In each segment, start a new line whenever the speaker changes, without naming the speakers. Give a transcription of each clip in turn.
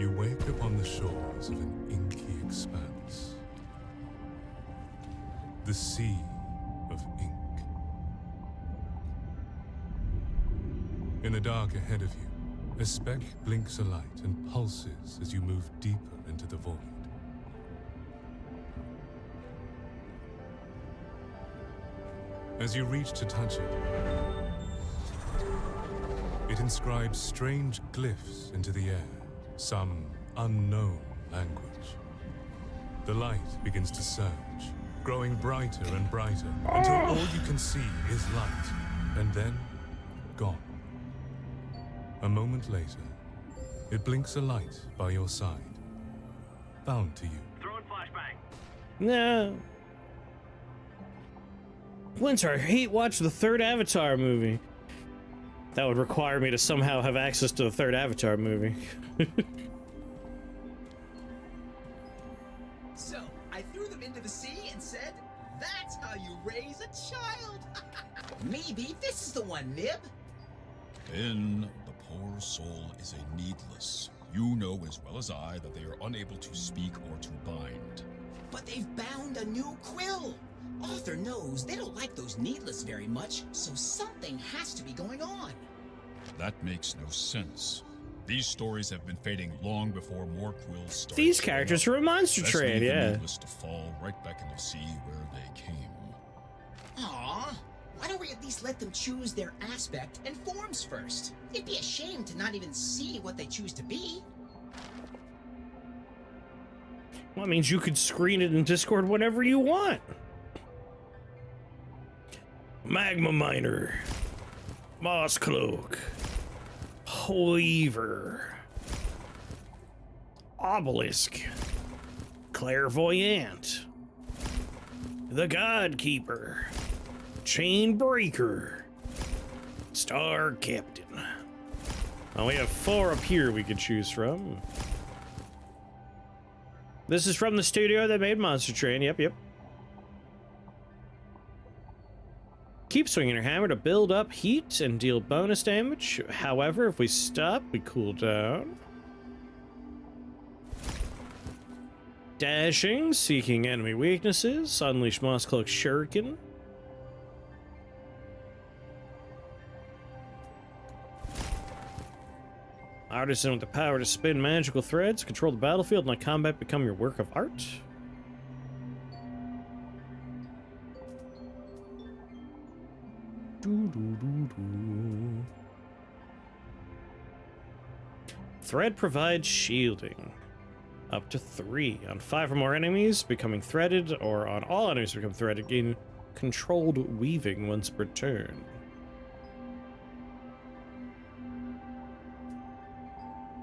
You wake upon the shores of an inky expanse. The sea of ink. In the dark ahead of you, a speck blinks a light and pulses as you move deeper into the void. As you reach to touch it, it inscribes strange glyphs into the air, some unknown language. The light begins to surge, growing brighter and brighter, until all you can see is light, and then gone. A moment later, it blinks a light by your side, bound to you.
Throwing flashbang.
No. Winter, I hate watch the third Avatar movie. That would require me to somehow have access to the third Avatar movie.
So, I threw them into the sea and said, that's how you raise a child. Maybe this is the one, Nib.
Then the poor soul is a needless. You know as well as I that they are unable to speak or to bind.
But they've bound a new quill. Arthur knows they don't like those needless very much, so something has to be going on.
That makes no sense. These stories have been fading long before more quills started.
These characters are a monster
Let's
trade,
leave the
yeah.
needless to fall right back into the sea where they came.
Aw, why don't we at least let them choose their aspect and forms first? It'd be a shame to not even see what they choose to be.
Well, that means you could screen it in Discord whenever you want. Magma Miner, Moss Cloak, Weaver, Obelisk, Clairvoyant, the God Keeper, Chain Breaker, Star Captain. Oh, we have 4 up here we could choose from. This is from the studio that made Monster Train. Yep. Keep swinging your hammer to build up heat and deal bonus damage. However, if we stop, we cool down. Dashing, seeking enemy weaknesses. Unleash Moss Cloak Shuriken. Artisan with the power to spin magical threads. Control the battlefield and let combat become your work of art. Thread provides shielding. Up to 3. On 5 or more enemies becoming threaded, or on all enemies become threaded, gain controlled weaving once per turn.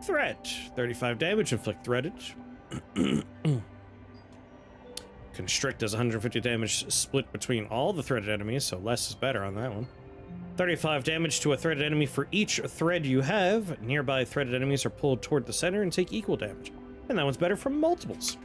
Threat. 35 damage, inflict threaded. Constrict does 150 damage split between all the threaded enemies, so less is better on that one. 35 damage to a threaded enemy for each thread you have. Nearby threaded enemies are pulled toward the center and take equal damage. And that one's better for multiples.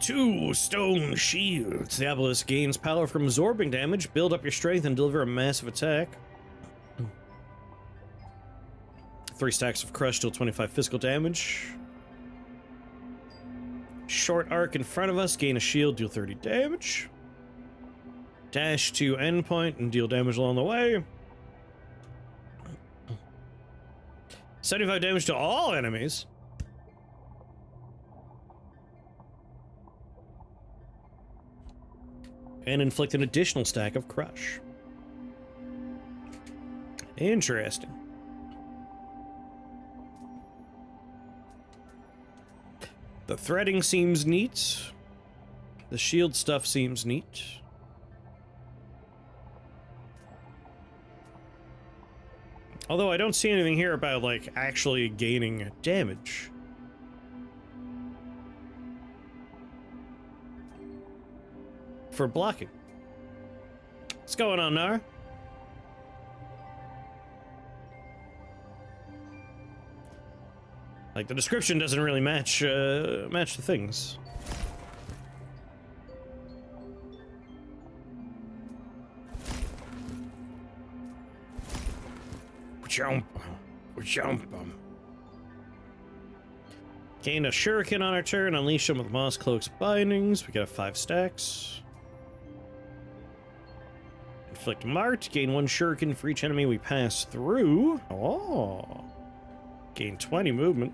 Two stone shields. The obelisk gains power from absorbing damage. Build up your strength and deliver a massive attack. 3 stacks of crush deal 25 physical damage. Short arc in front of us. Gain a shield, deal 30 damage. Dash to endpoint and deal damage along the way. 75 damage to all enemies. And inflict an additional stack of crush. Interesting. The threading seems neat. The shield stuff seems neat. Although I don't see anything here about, like, actually gaining damage. For blocking. What's going on, Nara? Like, the description doesn't really match the things. Jump. Gain a shuriken on our turn, unleash them with Moss Cloak's bindings. We got 5 stacks. Inflict Mart, gain 1 shuriken for each enemy we pass through. Oh. Gain 20 movement.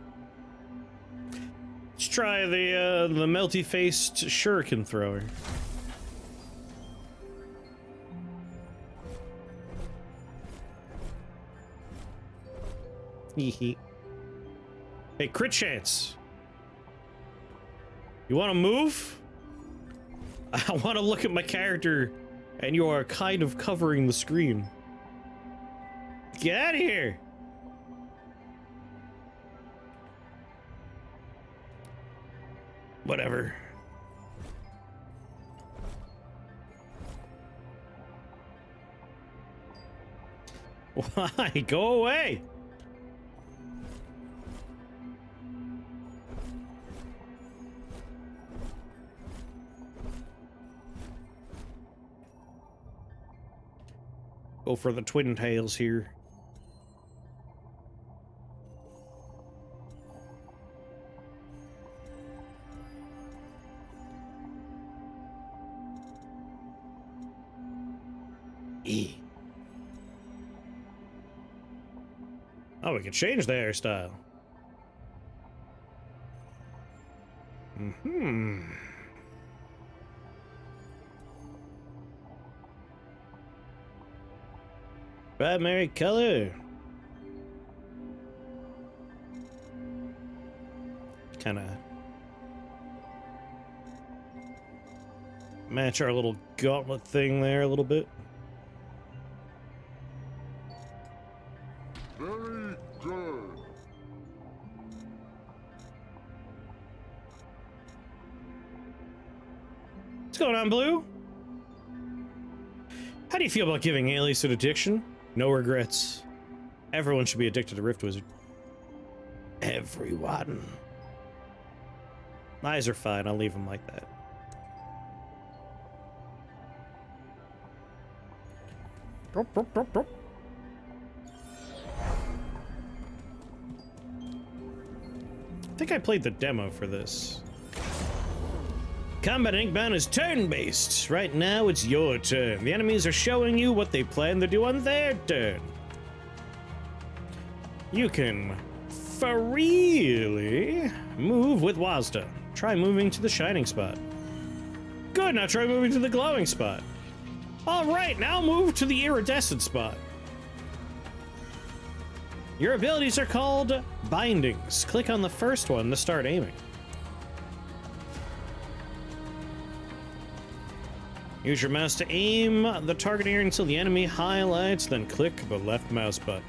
Let's try the melty-faced shuriken thrower. Hee. Hey, crit chance. You want to move? I want to look at my character, and you are kind of covering the screen. Get out of here! Whatever. Why? Go away! Go for the twin tails here. E. Oh, we can change the hairstyle. Primary color. Kind of match our little gauntlet thing there a little bit.
Very good.
What's going on, Blue? How do you feel about giving Alias an addiction? No regrets. Everyone should be addicted to Rift Wizard. Everyone. Eyes are fine. I'll leave them like that. I think I played the demo for this. Combat Inkbound is turn-based. Right now, it's your turn. The enemies are showing you what they plan to do on their turn. You can freely move with Wazda. Try moving to the shining spot. Good, now try moving to the glowing spot. All right, now move to the iridescent spot. Your abilities are called bindings. Click on the first one to start aiming. Use your mouse to aim the target area until the enemy highlights, then click the left mouse button.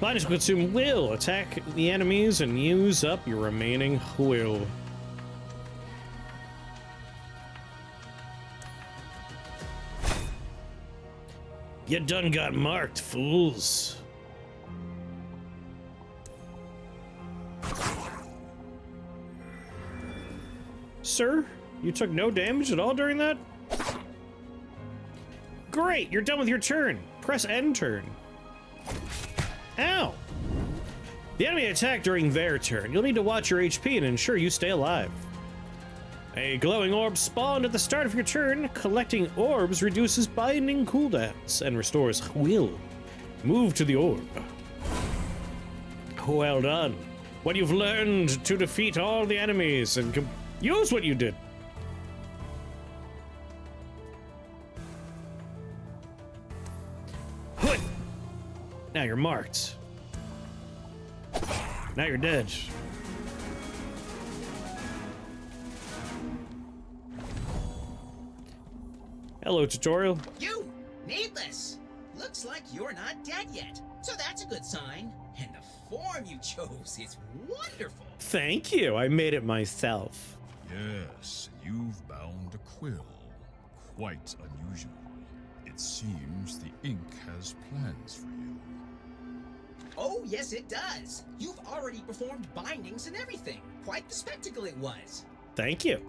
Bindings will consume will. Attack the enemies and use up your remaining will. You done got marked, fools. Sir? You took no damage at all during that? Great, you're done with your turn. Press end turn. Ow! The enemy attacked during their turn. You'll need to watch your HP and ensure you stay alive. A glowing orb spawned at the start of your turn. Collecting orbs reduces binding cooldowns and restores will. Move to the orb. Well done. When you've learned to defeat all the enemies and use what you did. Now you're marked. Now you're dead. Hello, tutorial.
You! Needless! Looks like you're not dead yet. So that's a good sign. And the form you chose is wonderful.
Thank you. I made it myself.
Yes, you've bound a quill. Quite unusual. It seems the ink has plans for you.
Oh, yes, it does. You've already performed bindings and everything. Quite the spectacle it was.
Thank you.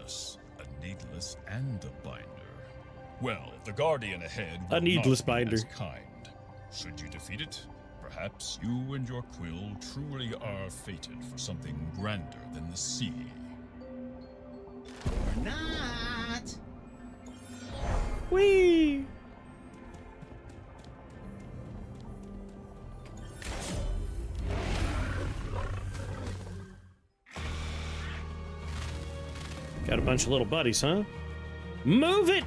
Yes, a needless and a binder. Well, the guardian ahead will
A needless
not be
binder.
as kind. Should you defeat it, perhaps you and your quill truly are fated for something grander than the sea.
Or not.
Whee! Got a bunch of little buddies, huh? Move it!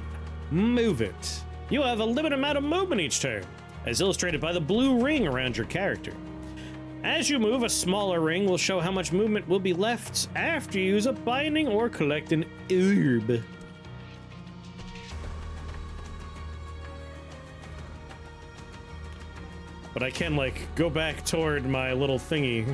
Move it. You have a limited amount of movement each turn, as illustrated by the blue ring around your character. As you move, a smaller ring will show how much movement will be left after you use a binding or collect an herb. But I can, like, go back toward my little thingy.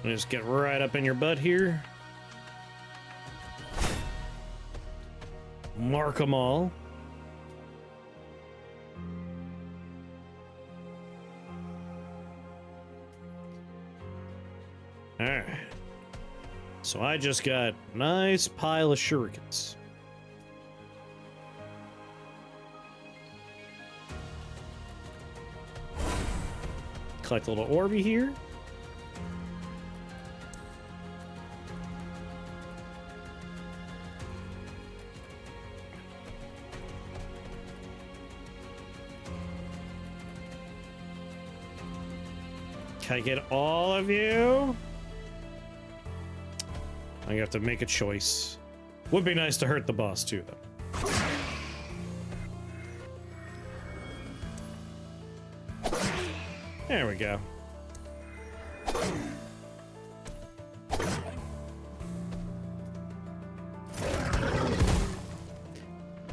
Just get right up in your butt here. Mark them all. Alright. So I just got a nice pile of shurikens. Collect a little Orby here. Can I get all of you? I have to make a choice. Would be nice to hurt the boss too, though. There we go.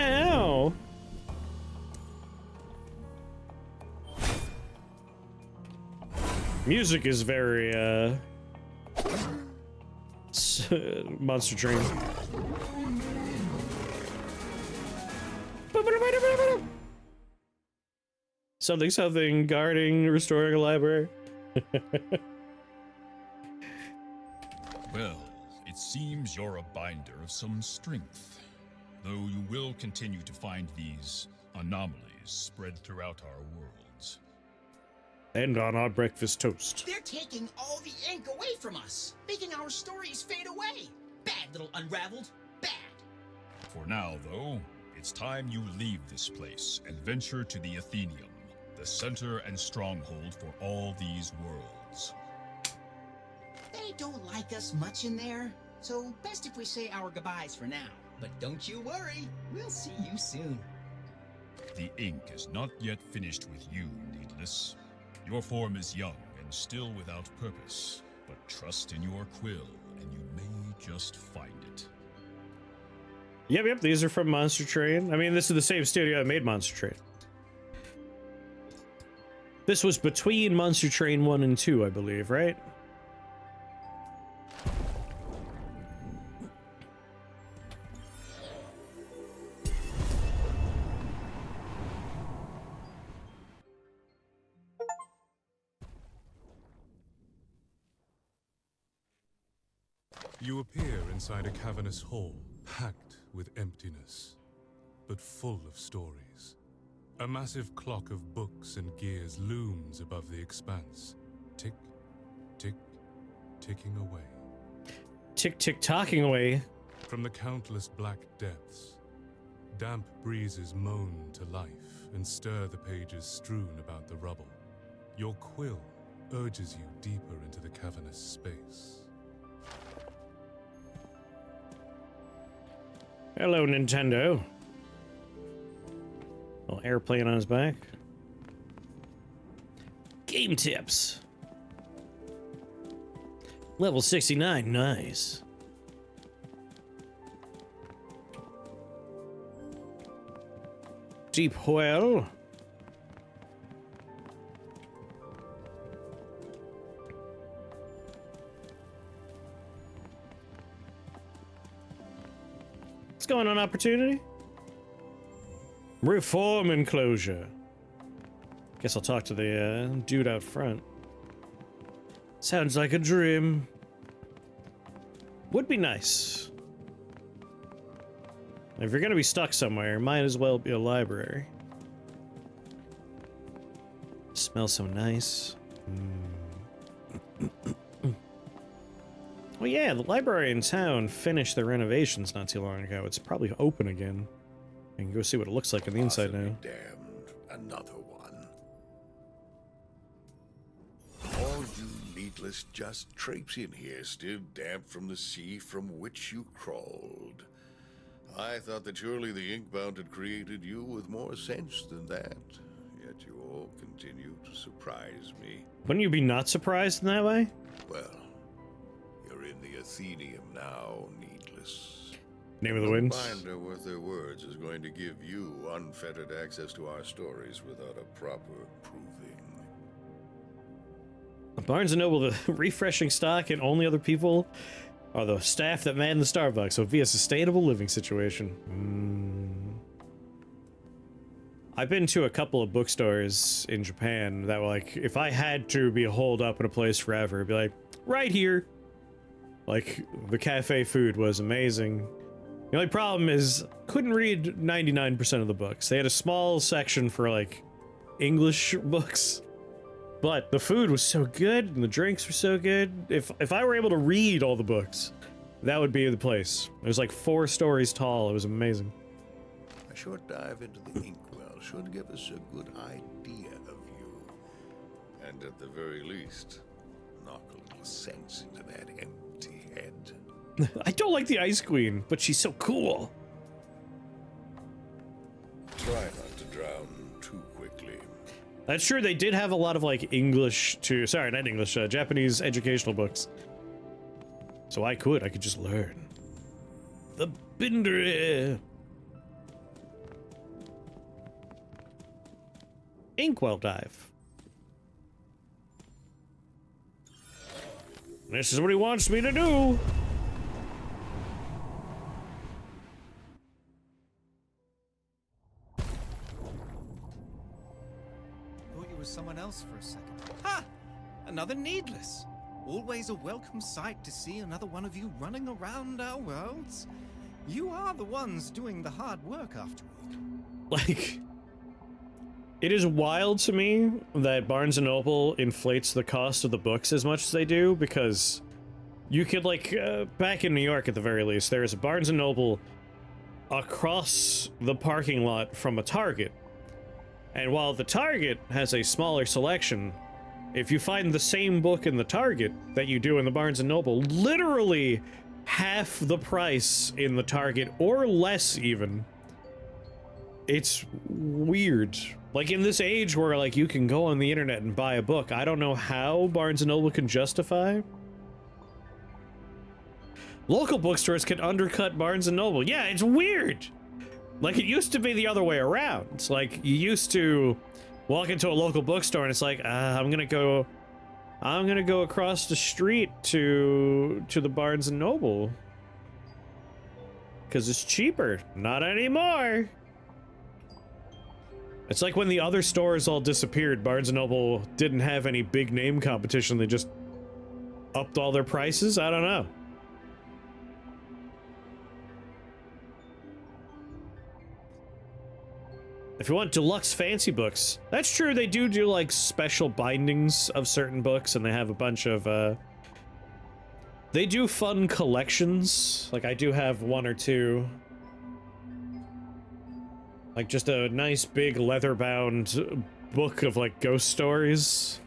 Ow! Music is very, Monster Train. Something, guarding, restoring a library.
Well, it seems you're a binder of some strength. Though you will continue to find these anomalies spread throughout our worlds.
And on our breakfast toast.
They're taking all the ink away from us, making our stories fade away. Bad little unraveled. Bad.
For now, though, it's time you leave this place and venture to the Athenium, the center and stronghold for all these worlds.
They don't like us much in there, so best if we say our goodbyes for now. But don't you worry, we'll see you soon.
The ink is not yet finished with you, Needless. Your form is young and still without purpose, but trust in your quill, and you may just find it.
Yep, these are from Monster Train. I mean, this is the same studio that made Monster Train. This was between Monster Train 1 and 2, I believe, right?
You appear inside a cavernous hall, packed with emptiness, but full of stories. A massive clock of books and gears looms above the expanse. Tick, tick, ticking away.
Tick, tick, talking away.
From the countless black depths, damp breezes moan to life and stir the pages strewn about the rubble. Your quill urges you deeper into the cavernous space.
Hello, Nintendo. Little airplane on his back. Game tips. Level 69, nice. Deep well. What's going on, Opportunity? Reform enclosure. Guess I'll talk to the dude out front. Sounds like a dream. Would be nice. If you're gonna be stuck somewhere, might as well be a library. Smells so nice. Well, yeah, the library in town finished their renovations not too long ago. It's probably open again. I can go see what it looks like on the inside now.
Damned, another one. All you needless just traipse in here, still damp from the sea from which you crawled. I thought that surely the Inkbound had created you with more sense than that. Yet you all continue to surprise me.
Wouldn't you be not surprised in that way?
Well, you're in the Athenium now, needless.
Name of the
No
Winds.
binder worth their words is going to give you unfettered access to our stories without a proper proving.
Barnes & Noble, the refreshing stock, and only other people are the staff that man the Starbucks, so be a sustainable living situation. I've been to a couple of bookstores in Japan that were like, if I had to be holed up in a place forever, it'd be like, right here. Like, the cafe food was amazing. The only problem is, couldn't read 99% of the books. They had a small section for, like, English books. But the food was so good, and the drinks were so good. If I were able to read all the books, that would be the place. It was like 4 stories tall. It was amazing.
A short dive into the Inkwell should give us a good idea of you. And at the very least, knock a little sense into that empty head.
I don't like the Ice Queen, but she's so cool.
Try not to drown too quickly.
That's true, they did have a lot of, like, sorry, not English, Japanese educational books. So I could just learn. The Binder. Inkwell dive. This is what he wants me to do.
Thought you were someone else for a second. Ha! Another needless. Always a welcome sight to see another one of you running around our worlds. You are the ones doing the hard work after all.
Like, it is wild to me that Barnes & Noble inflates the cost of the books as much as they do, because you could, like, back in New York at the very least, there is a Barnes & Noble across the parking lot from a Target. And while the Target has a smaller selection, if you find the same book in the Target that you do in the Barnes & Noble, literally half the price in the Target, or less even. It's weird. Like, in this age where, like, you can go on the internet and buy a book, I don't know how Barnes & Noble can justify. Local bookstores can undercut Barnes & Noble. Yeah, it's weird. Like, it used to be the other way around. It's like, you used to walk into a local bookstore and it's like, I'm gonna go across the street to the Barnes & Noble. 'Cause it's cheaper. Not anymore. It's like when the other stores all disappeared, Barnes & Noble didn't have any big name competition, they just upped all their prices? I don't know. If you want deluxe fancy books, that's true, they do like special bindings of certain books, and they have a bunch of, they do fun collections. Like, I do have 1 or 2. Like, just a nice big leather-bound book of, like, ghost stories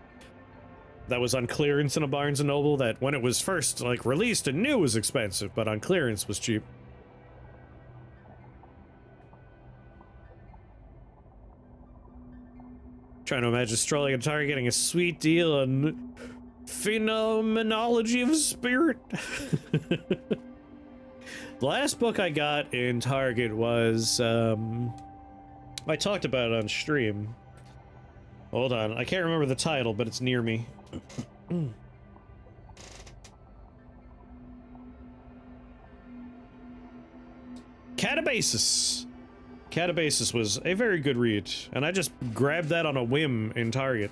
that was on clearance in a Barnes & Noble that, when it was first, like, released and new, was expensive, but on clearance was cheap. Trying to imagine strolling at Target getting a sweet deal on Phenomenology of Spirit. The last book I got in Target was, I talked about it on stream. Hold on, I can't remember the title, but it's near me. Catabasis. Catabasis was a very good read, and I just grabbed that on a whim in Target.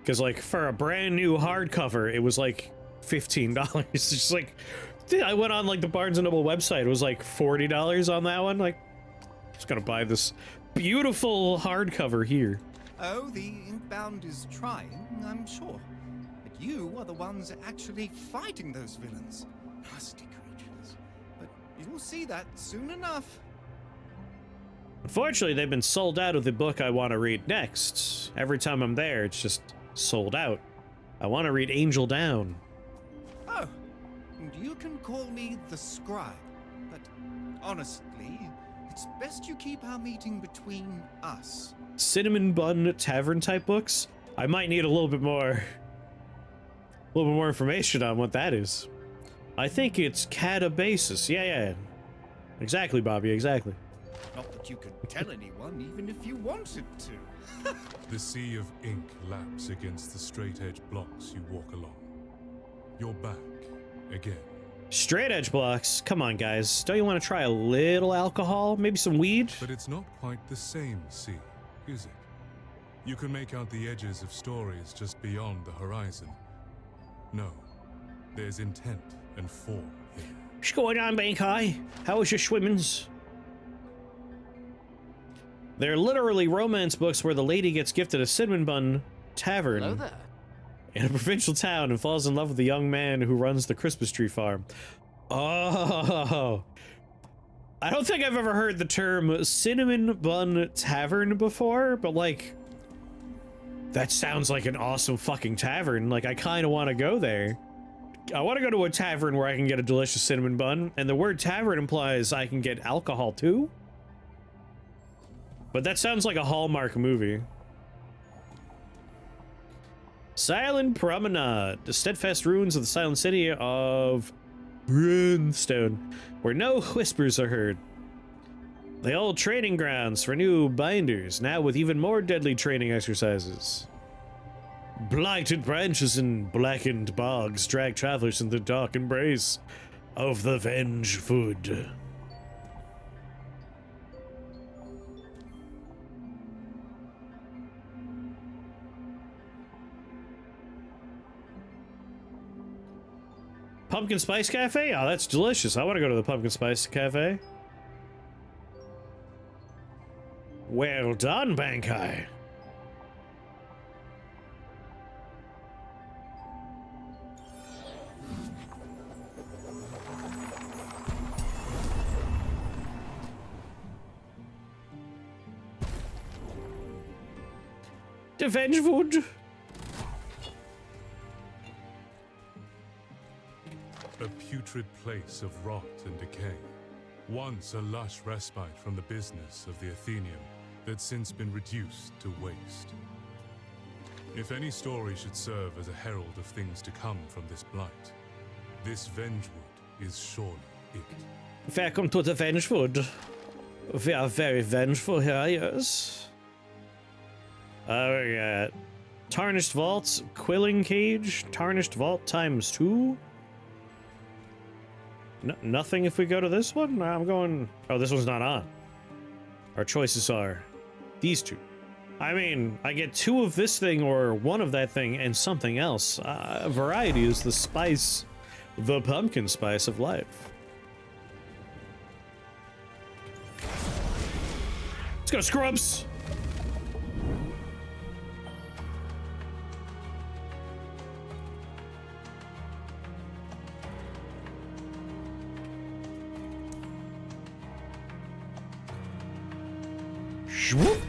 Because, like, for a brand new hardcover, it was like $15. It's just like, I went on, like, the Barnes & Noble website. It was like $40 on that one. Like, just gonna buy this beautiful hardcover here.
Oh, the Inkbound is trying, I'm sure. But you are the ones actually fighting those villains. Nasty creatures. But you'll see that soon enough.
Unfortunately, they've been sold out of the book I want to read next. Every time I'm there, it's just sold out. I want to read Angel Down.
Oh, and you can call me the scribe. But honestly, it's best you keep our meeting between us.
Cinnamon Bun Tavern type books? I might need a little bit more information on what that is. I think it's Catabasis. Yeah. Exactly, Bobby, exactly.
Not that you could tell anyone, even if you wanted to.
The sea of ink laps against the straight-edge blocks you walk along. You're back again.
Straight edge blocks? Come on, guys. Don't you want to try a little alcohol? Maybe some weed?
But it's not quite the same sea, is it? You can make out the edges of stories just beyond the horizon. No, there's intent and form here.
What's going on, Bankai? How was your swimmings? They're literally romance books where the lady gets gifted a cinnamon bun tavern in a provincial town and falls in love with the young man who runs the Christmas tree farm. Oh, I don't think I've ever heard the term cinnamon bun tavern before, but like, that sounds like an awesome fucking tavern. Like, I kind of want to go there. I want to go to a tavern where I can get a delicious cinnamon bun, and the word tavern implies I can get alcohol too. But that sounds like a Hallmark movie. Silent Promenade, the steadfast ruins of the silent city of Runestone, where no whispers are heard. The old training grounds for new binders, now with even more deadly training exercises. Blighted branches and blackened bogs drag travelers in the dark embrace of the Vengeful. Pumpkin Spice Cafe? Oh, that's delicious. I want to go to the Pumpkin Spice Cafe. Well done, Bankai. The Vengeful.
A putrid place of rot and decay. Once a lush respite from the business of the Athenium that's since been reduced to waste. If any story should serve as a herald of things to come from this blight, this Vengewood is surely it.
Welcome to the Vengewood. We are very vengeful here, yes. We got Tarnished Vaults, Quilling Cage, Tarnished Vault times 2. Nothing if we go to this one? I'm going... Oh, this one's not on. Our choices are these two. I mean, I get 2 of this thing or 1 of that thing and something else. Variety is the spice, the pumpkin spice of life. Let's go, Scrubs! Whoop.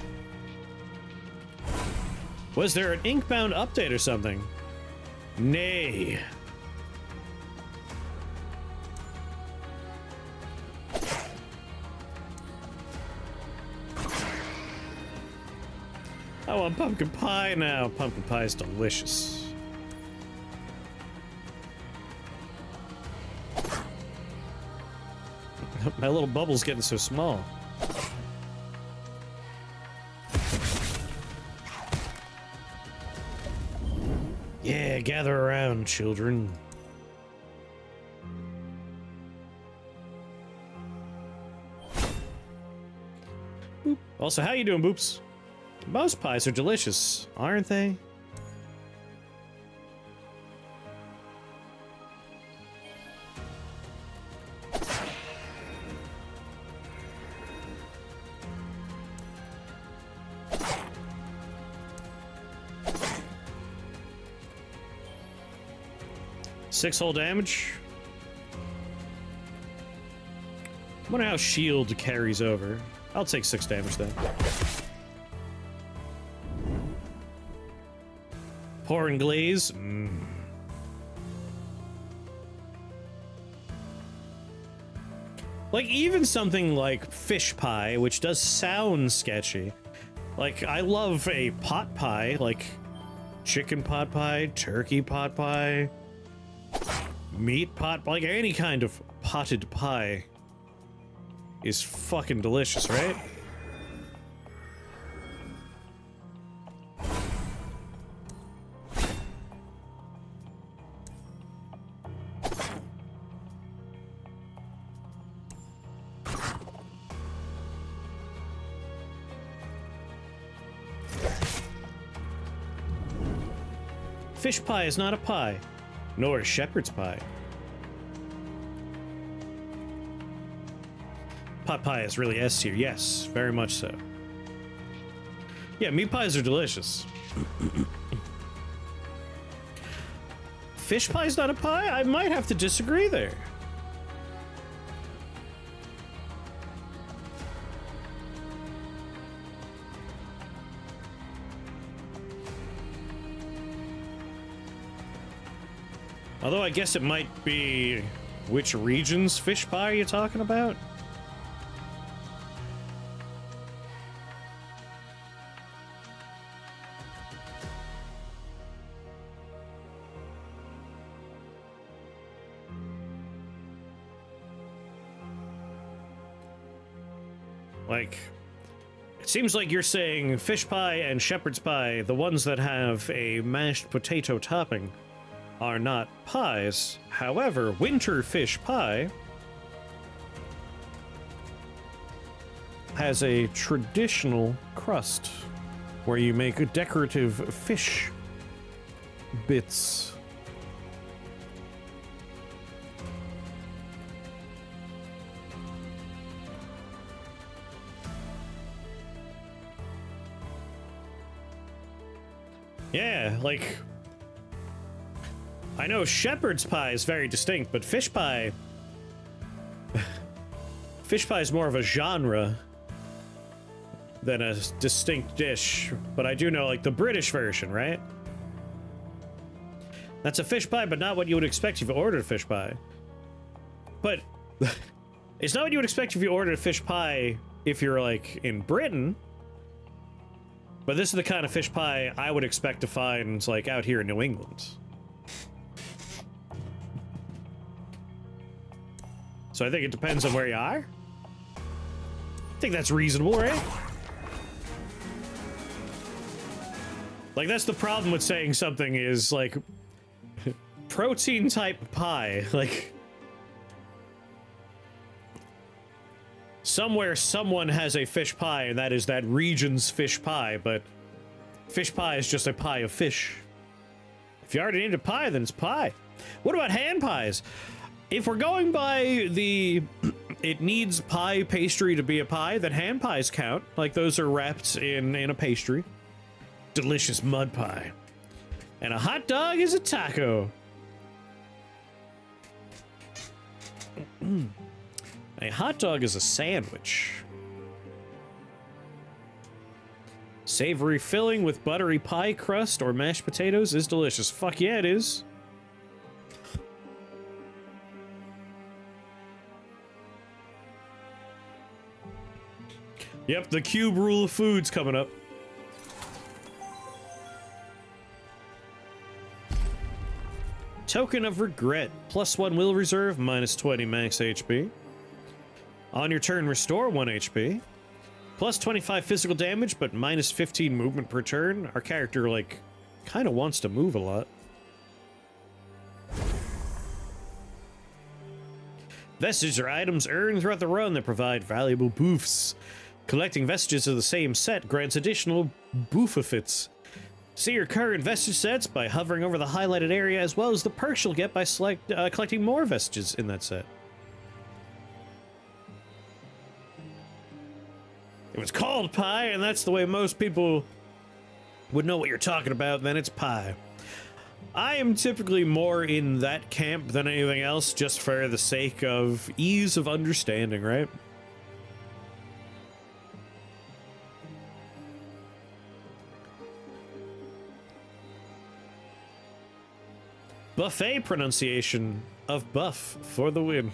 Was there an Inkbound update or something? Nay. I want pumpkin pie now. Pumpkin pie is delicious. My little bubble's getting so small. Yeah, gather around, children. Also, how you doing, Boops? Most pies are delicious, aren't they? Six whole damage. I wonder how shield carries over. I'll take 6 damage then. Pour and glaze. Like, even something like fish pie, which does sound sketchy. Like, I love a pot pie, like chicken pot pie, turkey pot pie, meat pot, like any kind of potted pie is fucking delicious, right? Fish pie is not a pie, nor is shepherd's pie. Pot pie is really S tier, yes, very much so. Yeah, meat pies are delicious. Fish pie is not a pie? I might have to disagree there. Although I guess it might be which region's fish pie you're talking about? Like, it seems like you're saying fish pie and shepherd's pie, the ones that have a mashed potato topping, are not pies. However, winter fish pie has a traditional crust where you make decorative fish bits. Yeah, like, I know shepherd's pie is very distinct, but fish pie is more of a genre than a distinct dish. But I do know, like, the British version, right? That's a fish pie, but not what you would expect if you ordered a fish pie. But it's not what you would expect if you ordered a fish pie if you're, like, in Britain. But this is the kind of fish pie I would expect to find, like, out here in New England. So I think it depends on where you are. I think that's reasonable, right? Like, that's the problem with saying something is, like, protein type pie. Like, somewhere someone has a fish pie, and that is that region's fish pie, but fish pie is just a pie of fish. If you already need a pie, then it's pie. What about hand pies? If we're going by the it needs pie pastry to be a pie, then hand pies count. Like, those are wrapped in a pastry. Delicious mud pie. And a hot dog is a taco. A hot dog is a sandwich. Savory filling with buttery pie crust or mashed potatoes is delicious. Fuck yeah, it is. Yep, the cube rule of food's coming up. Token of regret. +1 will reserve, -20 max HP. On your turn, restore 1 HP. +25 physical damage, but -15 movement per turn. Our character, like, kind of wants to move a lot. Vestiges are items earned throughout the run that provide valuable boofs. Collecting vestiges of the same set grants additional boofafits. See your current vestige sets by hovering over the highlighted area, as well as the perks you'll get by collecting more vestiges in that set. If it's called pie, and that's the way most people would know what you're talking about, then it's pie. I am typically more in that camp than anything else, just for the sake of ease of understanding, right? Buffet pronunciation of buff for the win.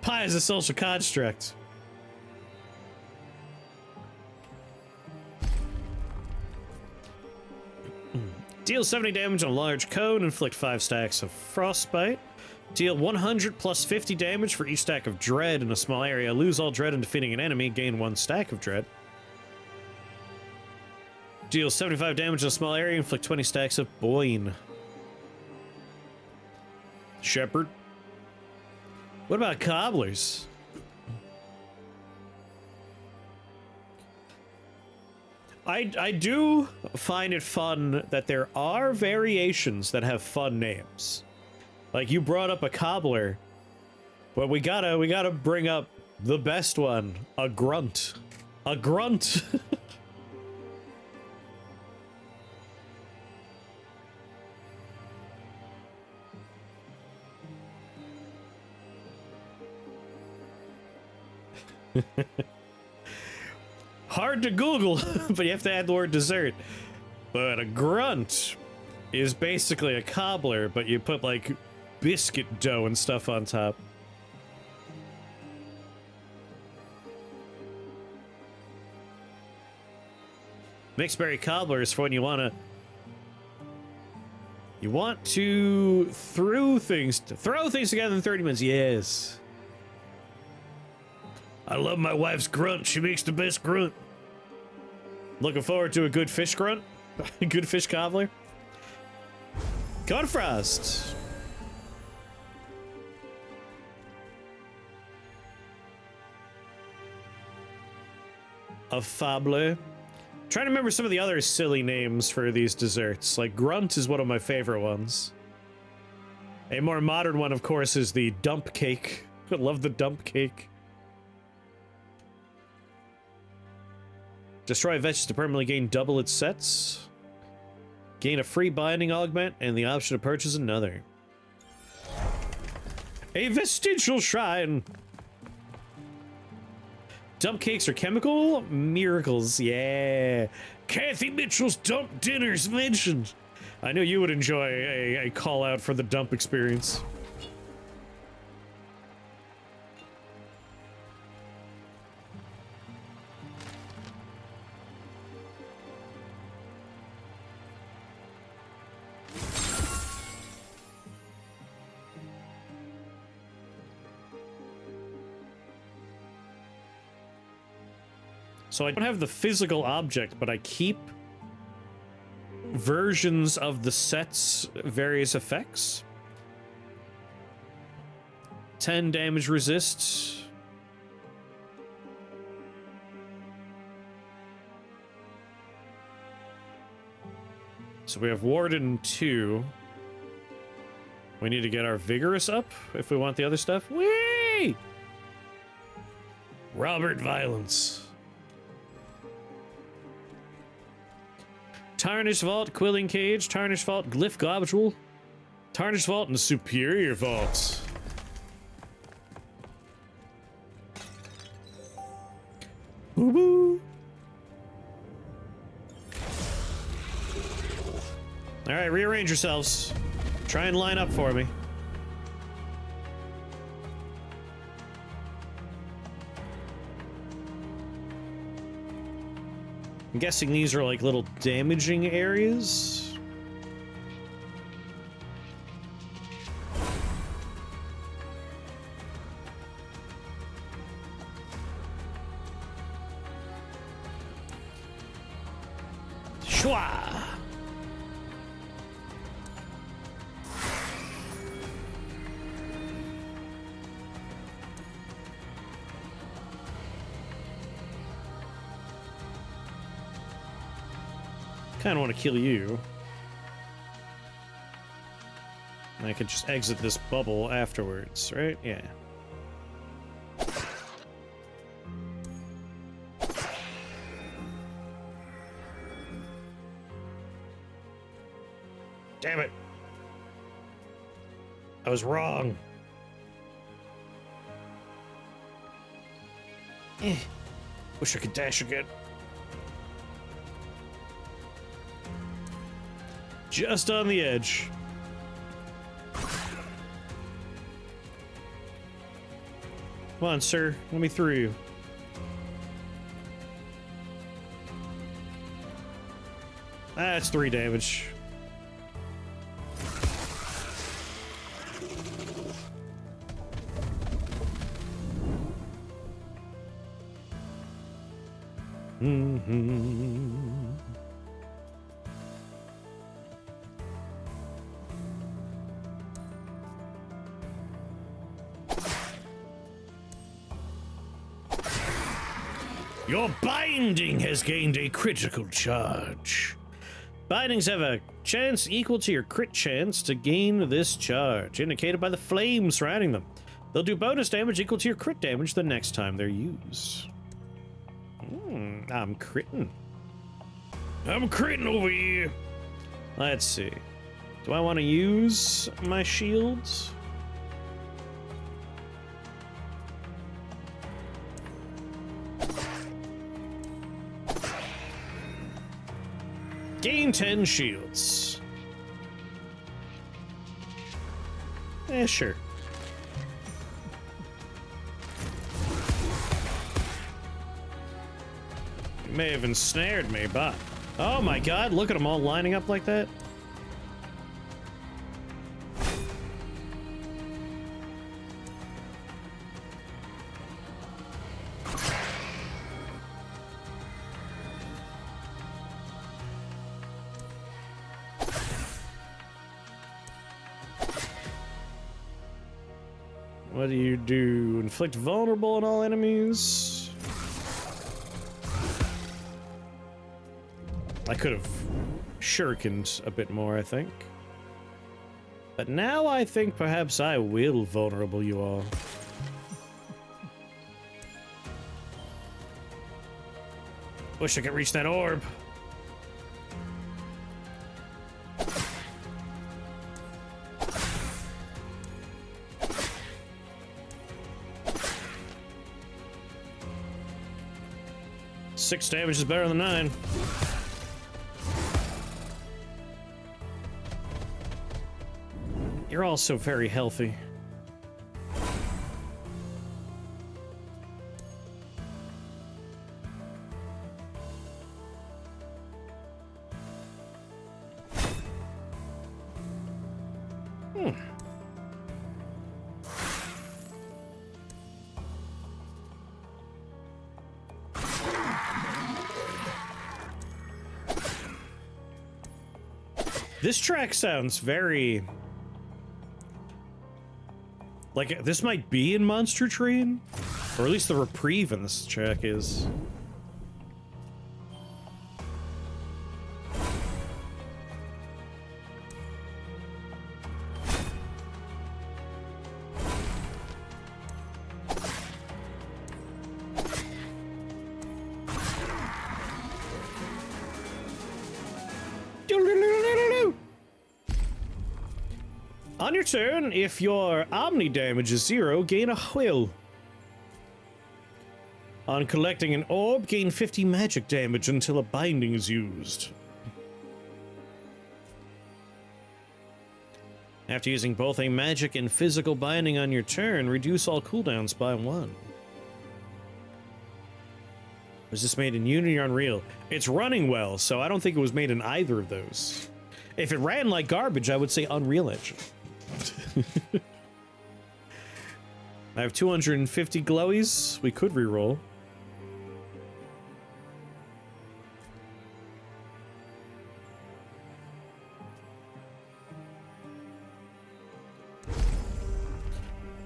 Pie is a social construct. Deal 70 damage on a large cone, inflict 5 stacks of frostbite. Deal 100 plus 50 damage for each stack of dread in a small area. Lose all dread in defeating an enemy, gain 1 stack of dread. Deal 75 damage in a small area, inflict 20 stacks of boin. Shepherd. What about cobblers? I do find it fun that there are variations that have fun names. Like, you brought up a cobbler, but we gotta bring up the best one, a grunt. A grunt. Hard to Google, but you have to add the word dessert. But a grunt is basically a cobbler, but you put like biscuit dough and stuff on top. Mixed berry cobbler is for when you want to throw things together in 30 minutes. Yes. I love my wife's grunt. She makes the best grunt. Looking forward to a good fish grunt. Good fish cobbler. Confrost. A fable. Trying to remember some of the other silly names for these desserts. Like grunt is one of my favorite ones. A more modern one, of course, is the dump cake. I love the dump cake. Destroy vegetables to permanently gain double its sets. Gain a free binding augment and the option to purchase another. A vestigial shrine. Dump cakes are chemical miracles. Yeah. Kathy Mitchell's dump dinners mentioned. I knew you would enjoy a call out for the dump experience. So I don't have the physical object, but I keep versions of the set's various effects. 10 damage resist. So we have Warden 2. We need to get our Vigorous up if we want the other stuff. Whee! Robert Violence. Tarnished Vault, Quilling Cage, Tarnished Vault, Glyph Globule, Tarnished Vault, and Superior Vault. Boo-boo. Alright, rearrange yourselves. Try and line up for me. I'm guessing these are like little damaging areas. Shwa! Kinda wanna kill you. I could just exit this bubble afterwards, right? Yeah. Damn it. I was wrong. Wish I could dash again. Just on the edge. Come on, sir. Let me through you. That's 3 damage. Your binding has gained a critical charge. Bindings have a chance equal to your crit chance to gain this charge, indicated by the flames surrounding them. They'll do bonus damage equal to your crit damage the next time they're used. I'm critting. I'm critting over here. Let's see. Do I want to use my shields? Gain 10 shields. Sure. You may have ensnared me, but... Oh my god, look at them all lining up like that. What do you do? Inflict vulnerable on all enemies? I could have shurikened a bit more, I think. But now I think perhaps I will vulnerable you all. Wish I could reach that orb. Six damage is better than 9. You're also very healthy. This track sounds very... like, this might be in Monster Train? Or at least the reprieve in this track is. On your turn, if your Omni damage is 0, gain a Will. On collecting an orb, gain 50 magic damage until a binding is used. After using both a magic and physical binding on your turn, reduce all cooldowns by 1. Was this made in Unity or Unreal? It's running well, so I don't think it was made in either of those. If it ran like garbage, I would say Unreal Engine. I have 250 glowies. We could reroll.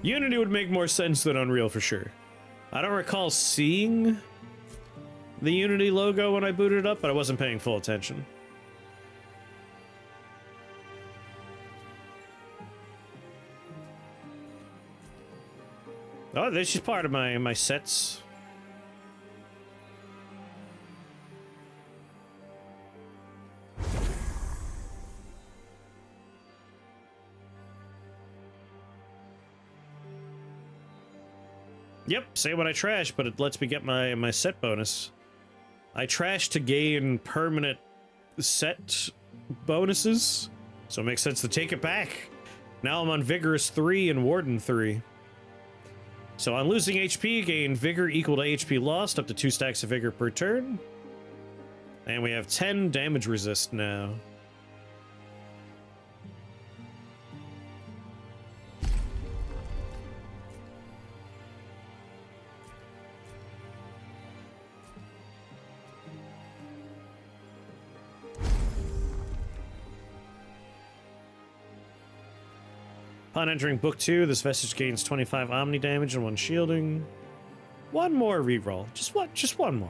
Unity would make more sense than Unreal for sure. I don't recall seeing the Unity logo when I booted it up, but I wasn't paying full attention. Oh, this is part of my sets. Yep, say what I trash, but it lets me get my set bonus. I trash to gain permanent set bonuses, so it makes sense to take it back. Now I'm on Vigorous 3 and Warden 3. So on losing HP, gain Vigor equal to HP lost, up to 2 stacks of Vigor per turn. And we have 10 damage resist now. Upon entering Book 2, this vestige gains 25 Omni damage and 1 shielding. One more reroll. Just one more.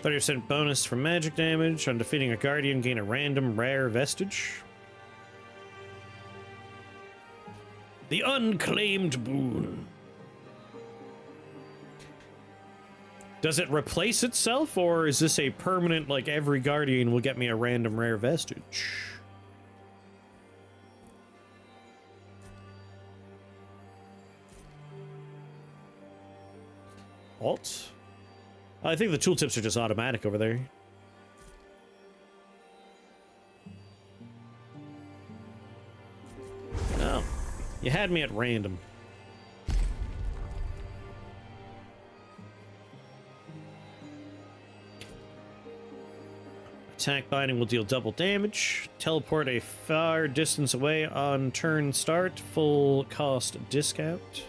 %30 bonus from magic damage. On defeating a guardian, gain a random rare vestige. The Unclaimed Boon. Does it replace itself, or is this a permanent, like every guardian will get me a random rare vestige? Alt? I think the tooltips are just automatic over there. Oh, you had me at random. Attack binding will deal double damage. Teleport a far distance away on turn start. Full cost discount.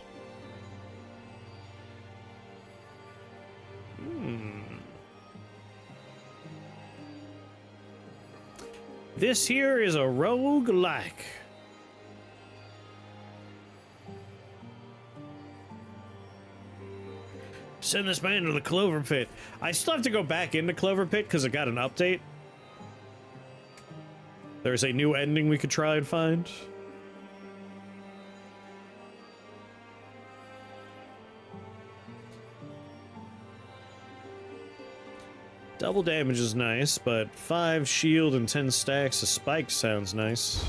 This here is a roguelike. Send this man to the Clover Pit. I still have to go back into Clover Pit because it got an update. There's a new ending we could try and find. Double damage is nice, but 5 shield and 10 stacks of spike sounds nice.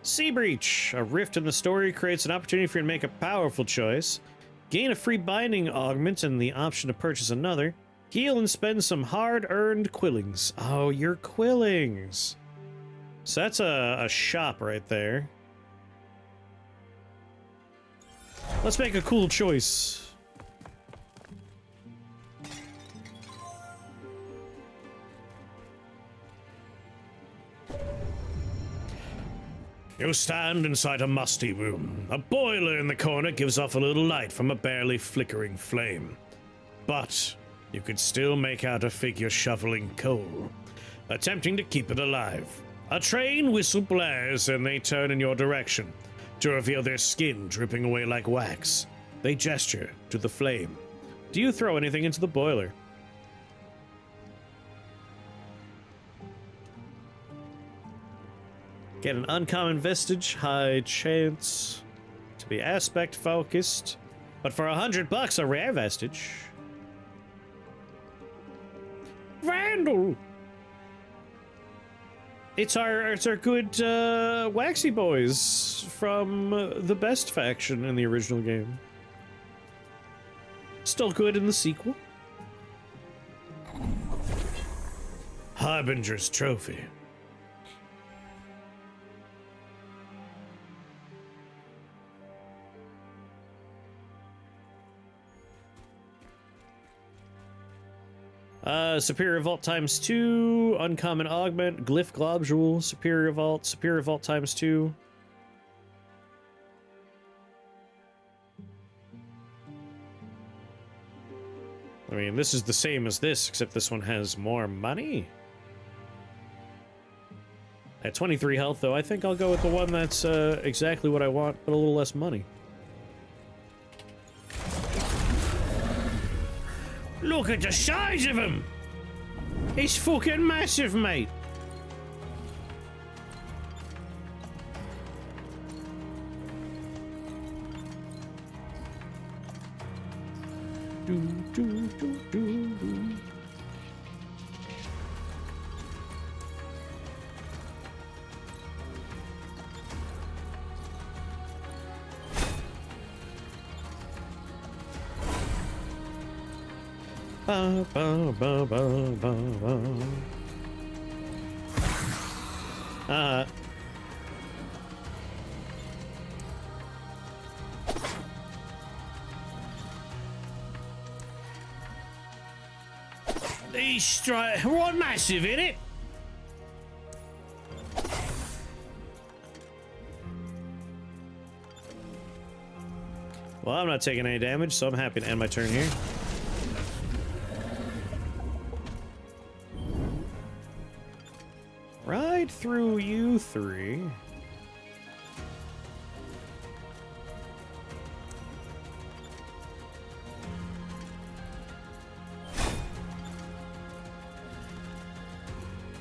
Sea Breach. A rift in the story creates an opportunity for you to make a powerful choice. Gain a free binding augment and the option to purchase another. Heal and spend some hard-earned quillings. Oh, your quillings. So that's a shop right there. Let's make a cool choice. You stand inside a musty room. A boiler in the corner gives off a little light from a barely flickering flame. But you could still make out a figure shoveling coal, attempting to keep it alive. A train whistle blares and they turn in your direction to reveal their skin dripping away like wax. They gesture to the flame. Do you throw anything into the boiler? Get an uncommon vestige, high chance to be aspect focused, but for $100 a rare vestige. Vandal! It's our good waxy boys from the best faction in the original game. Still good in the sequel. Harbinger's Trophy. Superior Vault ×2, Uncommon Augment, Glyph Globule, Superior Vault ×2. I mean, this is the same as this, except this one has more money. At 23 health, though, I think I'll go with the one that's exactly what I want, but a little less money. Look at the size of him! He's fucking massive, mate! Do. Ba, ba, ba, ba, ba, ba. He's straight, right massive, innit? Well, I'm not taking any damage, so I'm happy to end my turn here. Right through you three.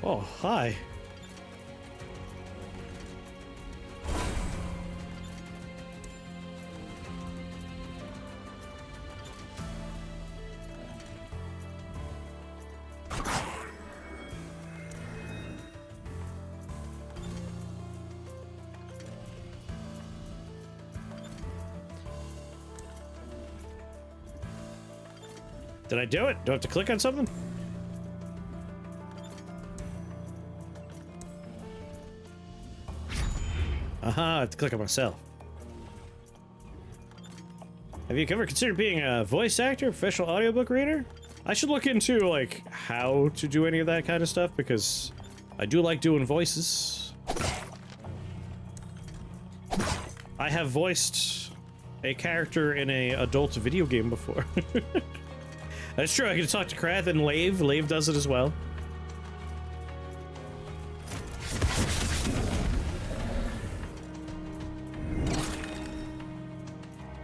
Oh, hi. Did I do it? Do I have to click on something? Aha, I have to click on myself. Have you ever considered being a voice actor, professional audiobook reader? I should look into, like, how to do any of that kind of stuff, because I do like doing voices. I have voiced a character in a adult video game before. That's true, I can talk to Krath and Lave. Lave does it as well.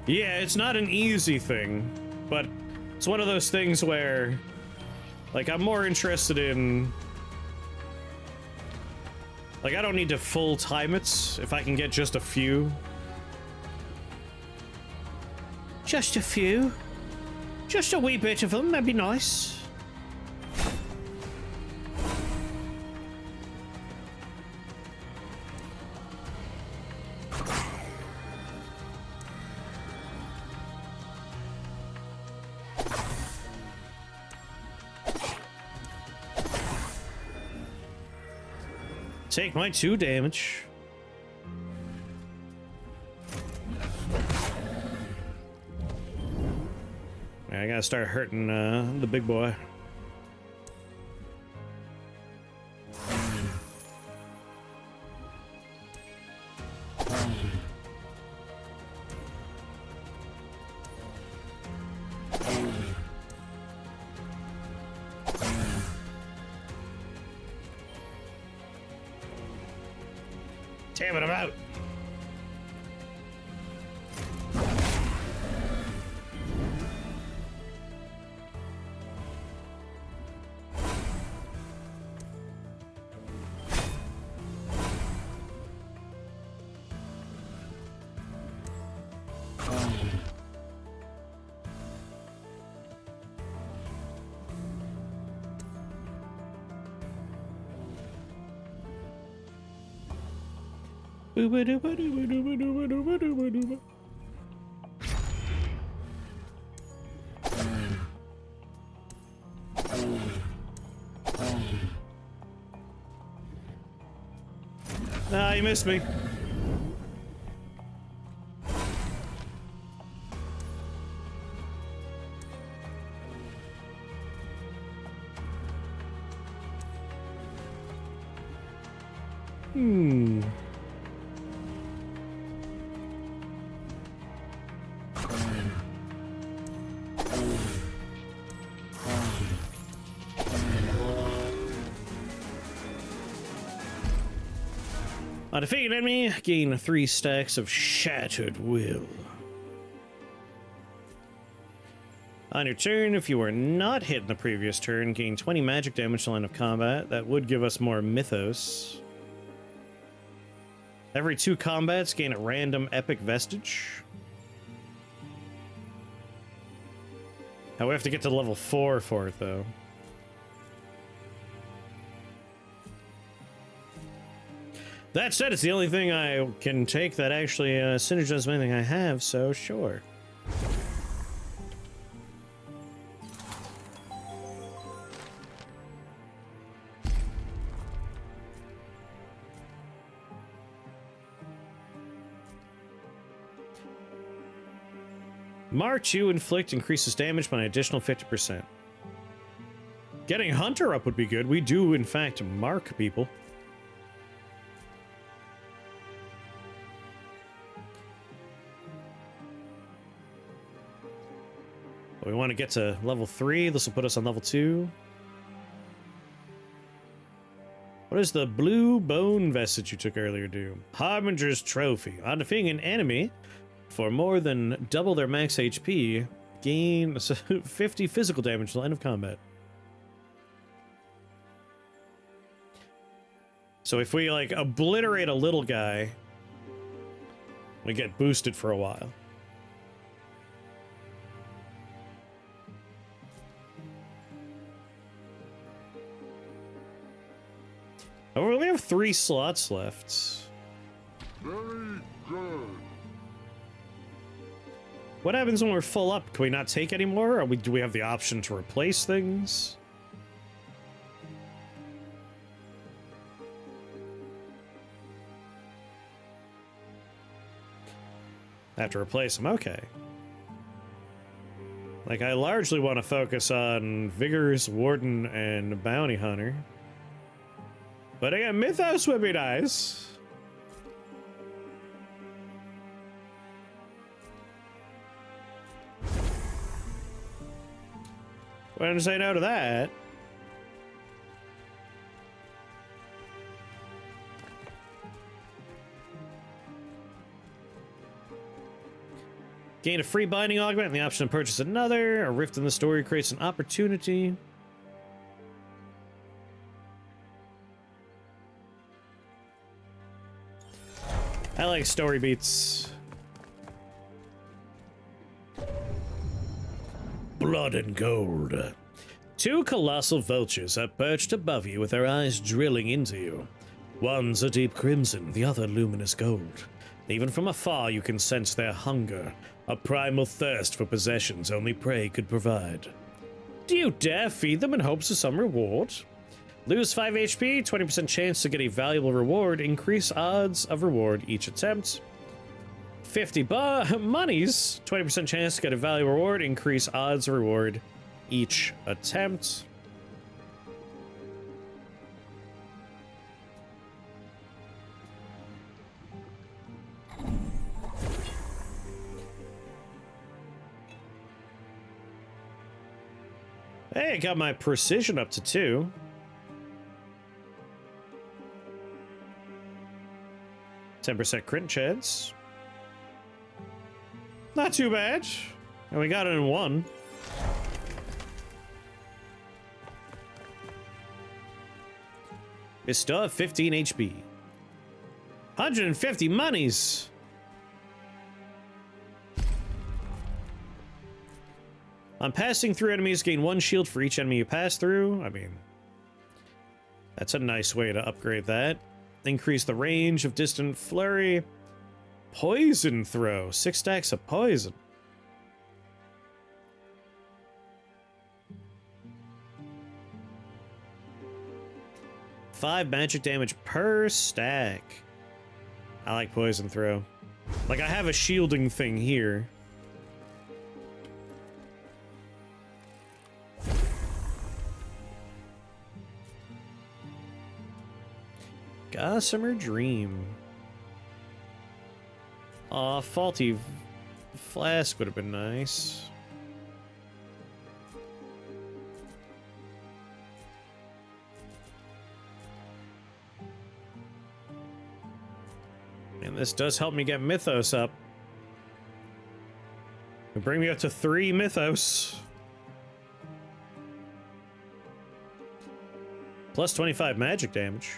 Yeah, it's not an easy thing, but it's one of those things where, like, I'm more interested in... Like, I don't need to full time it if I can get just a few. Just a few? Just a wee bit of them, that'd be nice. Take my 2 damage. I gotta start hurting the big boy. Damn it, I'm out. Ah, you missed me. On defeat an enemy, gain 3 stacks of shattered will. On your turn, if you were not hit in the previous turn, gain 20 magic damage to line of combat. That would give us more mythos. Every 2 combats, gain a random epic vestige. Now we have to get to level 4 for it, though. That said, it's the only thing I can take that actually synergizes with anything I have, so sure. Mark 2 inflict increases damage by an additional 50%. Getting Hunter up would be good. We do, in fact, mark people. But we want to get to level 3. This will put us on level 2. What does the blue bone vestige you took earlier do? Harbinger's Trophy. On defeating an enemy for more than double their max HP, gain 50 physical damage to the end of combat. So if we, like, obliterate a little guy, we get boosted for a while. Oh, we only have 3 slots left.
Very good.
What happens when we're full up? Can we not take any more? Or do we have the option to replace things? I have to replace them. Okay. Like, I largely want to focus on Vigorous Warden and Bounty Hunter. But again, Mythos would be nice. Wouldn't say no to that. Gain a free binding augment and the option to purchase another. A rift in the story creates an opportunity. I like story beats. Blood and gold. 2 colossal vultures are perched above you with their eyes drilling into you. One's a deep crimson, the other luminous gold. Even from afar you can sense their hunger, a primal thirst for possessions only prey could provide. Do you dare feed them in hopes of some reward? Lose 5 HP, 20% chance to get a valuable reward, increase odds of reward each attempt. 50 monies, 20% chance to get a valuable reward, increase odds of reward each attempt. Hey, I got my precision up to 2. %% crit chance. Not too bad. And we got it in 1. We still have 15 HP. 150 monies. On passing through enemies, gain 1 shield for each enemy you pass through. I mean, that's a nice way to upgrade that. Increase the range of distant flurry. Poison throw. 6 stacks of poison. Five magic damage per stack. I like poison throw. Like, I have a shielding thing here. Gossamer Dream. Aw, faulty flask would have been nice. And this does help me get Mythos up. It'll bring me up to 3 Mythos. Plus 25 magic damage.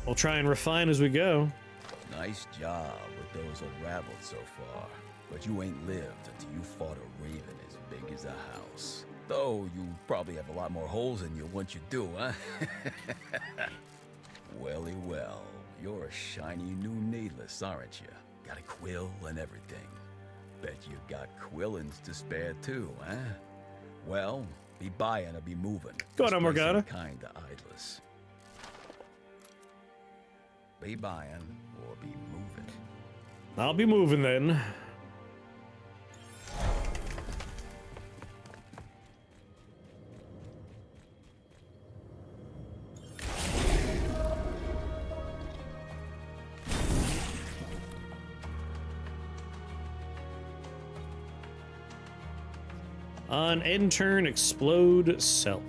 We'll try and refine as we go.
Nice job with those unraveled so far. But you ain't lived until you fought a raven as big as a house. Though you probably have a lot more holes in you once you do, huh? Welly well, you're a shiny new needless, aren't you? Got a quill and everything. Bet you got quillins to spare too, huh? Well, be buying or be moving.
Go on, Morgana.
Kinda idless. Be buying or be moving.
I'll be moving then. On end turn, explode self.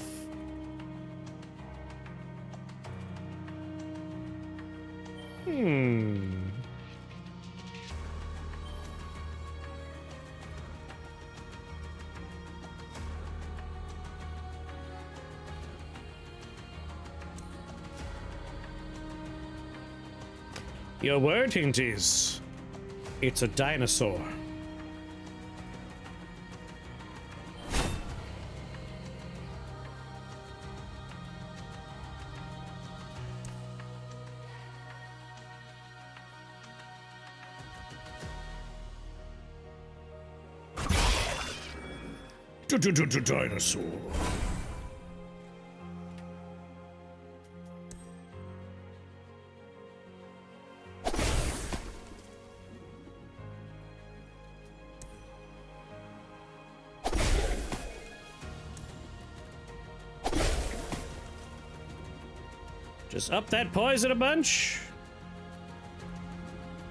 Your word, Hinties. It's a dinosaur. Dinosaur. Just up that poison a bunch.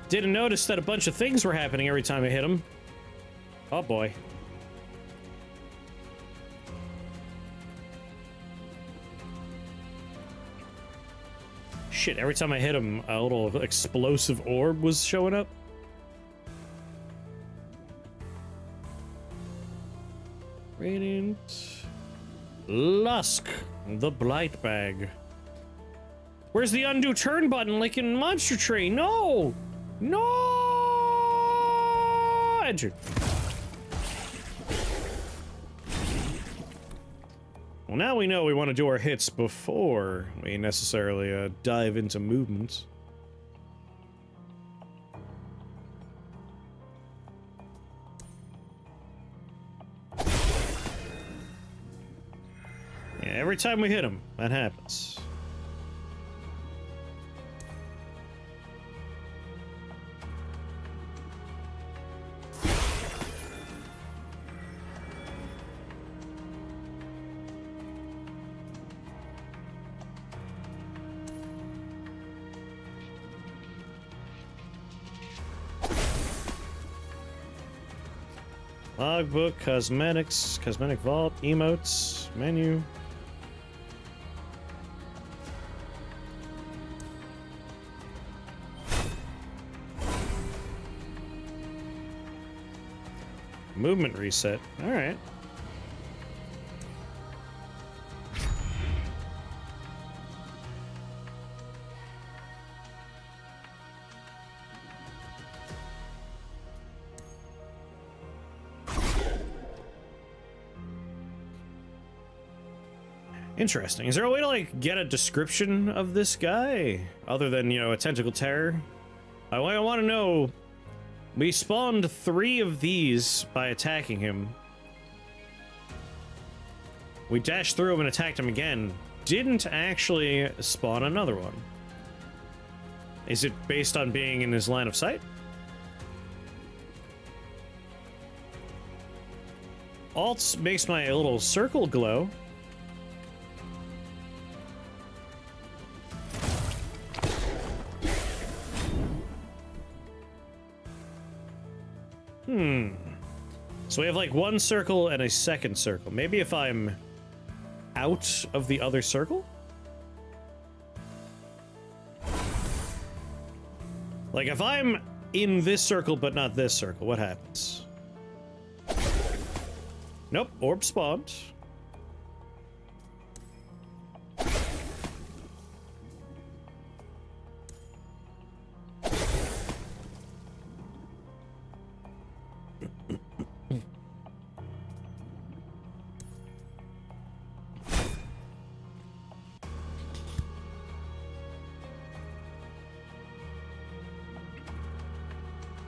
Didn't notice that a bunch of things were happening every time I hit him. Oh boy. Shit, every time I hit him, a little explosive orb was showing up. Radiant. Lusk, the Blight Bag. Where's the undo turn button like in Monster Tree? No! No! Enter. Well, now we know we want to do our hits before we necessarily dive into movements. Yeah, every time we hit him, that happens. Logbook, cosmetics, cosmetic vault, emotes, menu. Movement reset. All right. Interesting. Is there a way to, like, get a description of this guy? Other than, you know, a tentacle terror? I want to know... We spawned 3 of these by attacking him. We dashed through him and attacked him again. Didn't actually spawn another one. Is it based on being in his line of sight? Alt makes my little circle glow. So we have like 1 circle and a second circle. Maybe if I'm out of the other circle? Like if I'm in this circle but not this circle, what happens? Nope, orb spawned.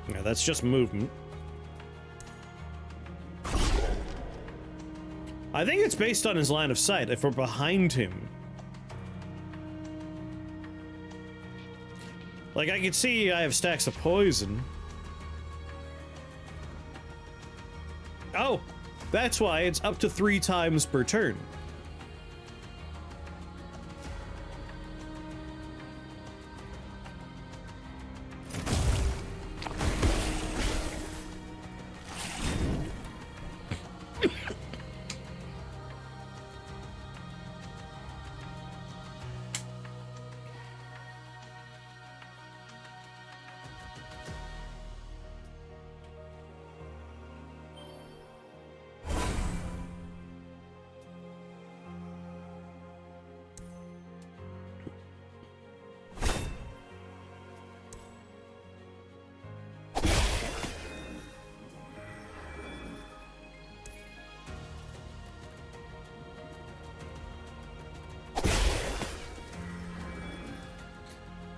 Yeah, that's just movement. I think it's based on his line of sight. If we're behind him, like I can see I have stacks of poison. Oh, that's why it's up to 3 times per turn.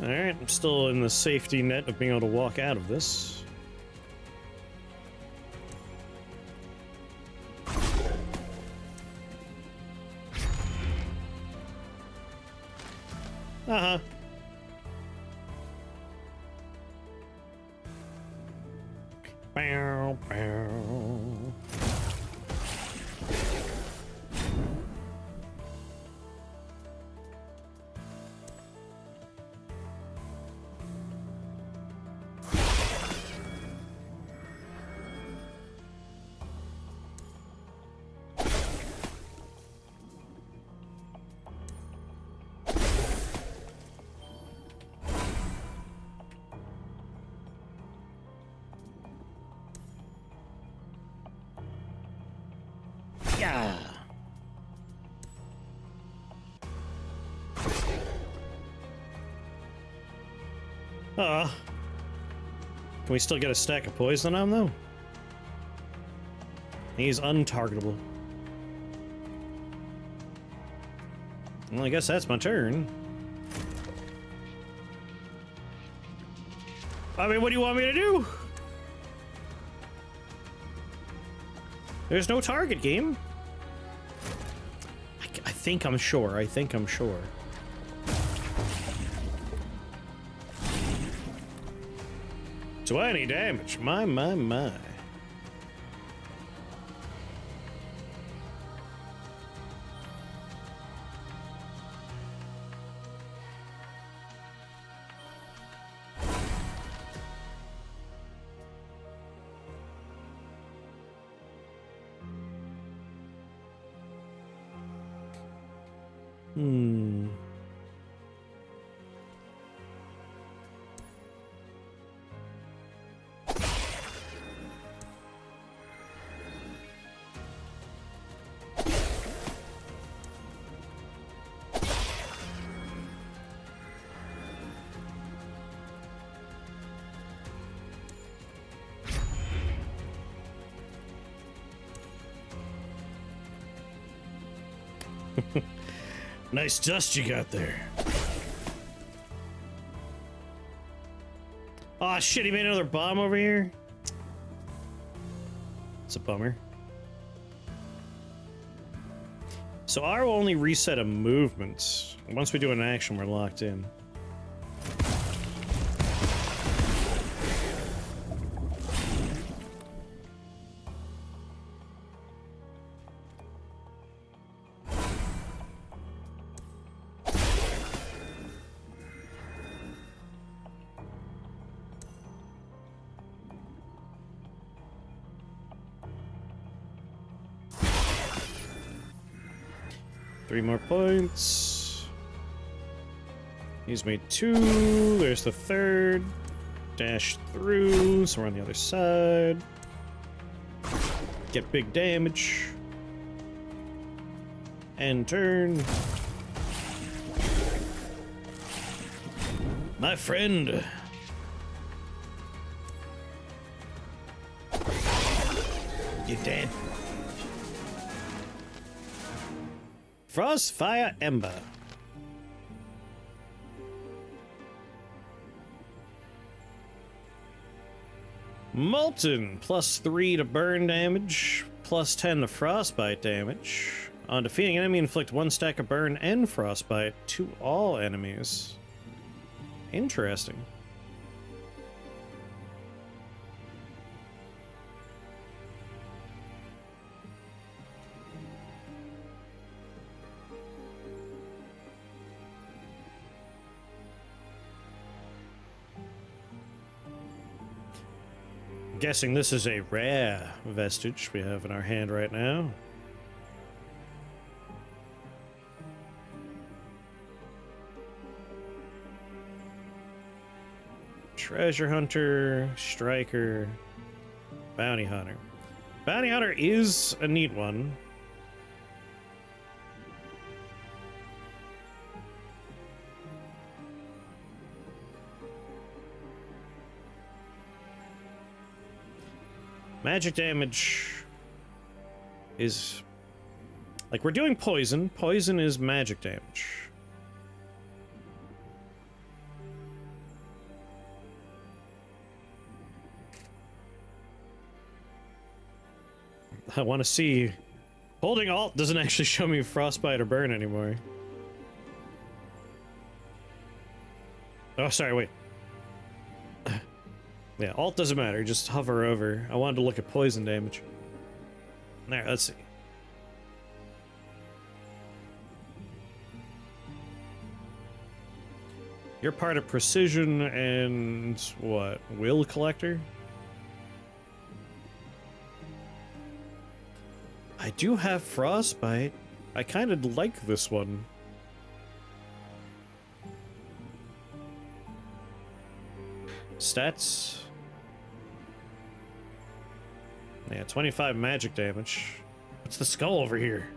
Alright, I'm still in the safety net of being able to walk out of this. Uh-huh. Bow, bow. Yeah. Can we still get a stack of poison on him, though? He's untargetable. Well, I guess that's my turn. I mean, what do you want me to do? There's no target, game. I think I'm sure. I think I'm sure. 20 damage. My. Nice dust you got there. Aw, shit, he made another bomb over here? It's a bummer. So R will only reset a movement. Once we do an action, we're locked in. Three more points. He's made 2. There's the third. Dash through, so we're on the other side. Get big damage. End turn. My friend. You're dead. Frost, Fire, Ember. Molten, +3 to burn damage, +10 to frostbite damage. On defeating enemy, inflict 1 stack of burn and frostbite to all enemies. Interesting. Guessing this is a rare vestige we have in our hand right now. Treasure Hunter, Striker, Bounty Hunter. Bounty Hunter is a neat one. Magic damage is... like, we're doing poison. Poison is magic damage. I want to see... holding Alt doesn't actually show me frostbite or burn anymore. Oh, sorry, wait. Yeah, Alt doesn't matter, just hover over. I wanted to look at poison damage. There, let's see. You're part of Precision and what? Will Collector? I do have Frostbite. I kind of like this one. Stats. Yeah, 25 magic damage. What's the skull over here?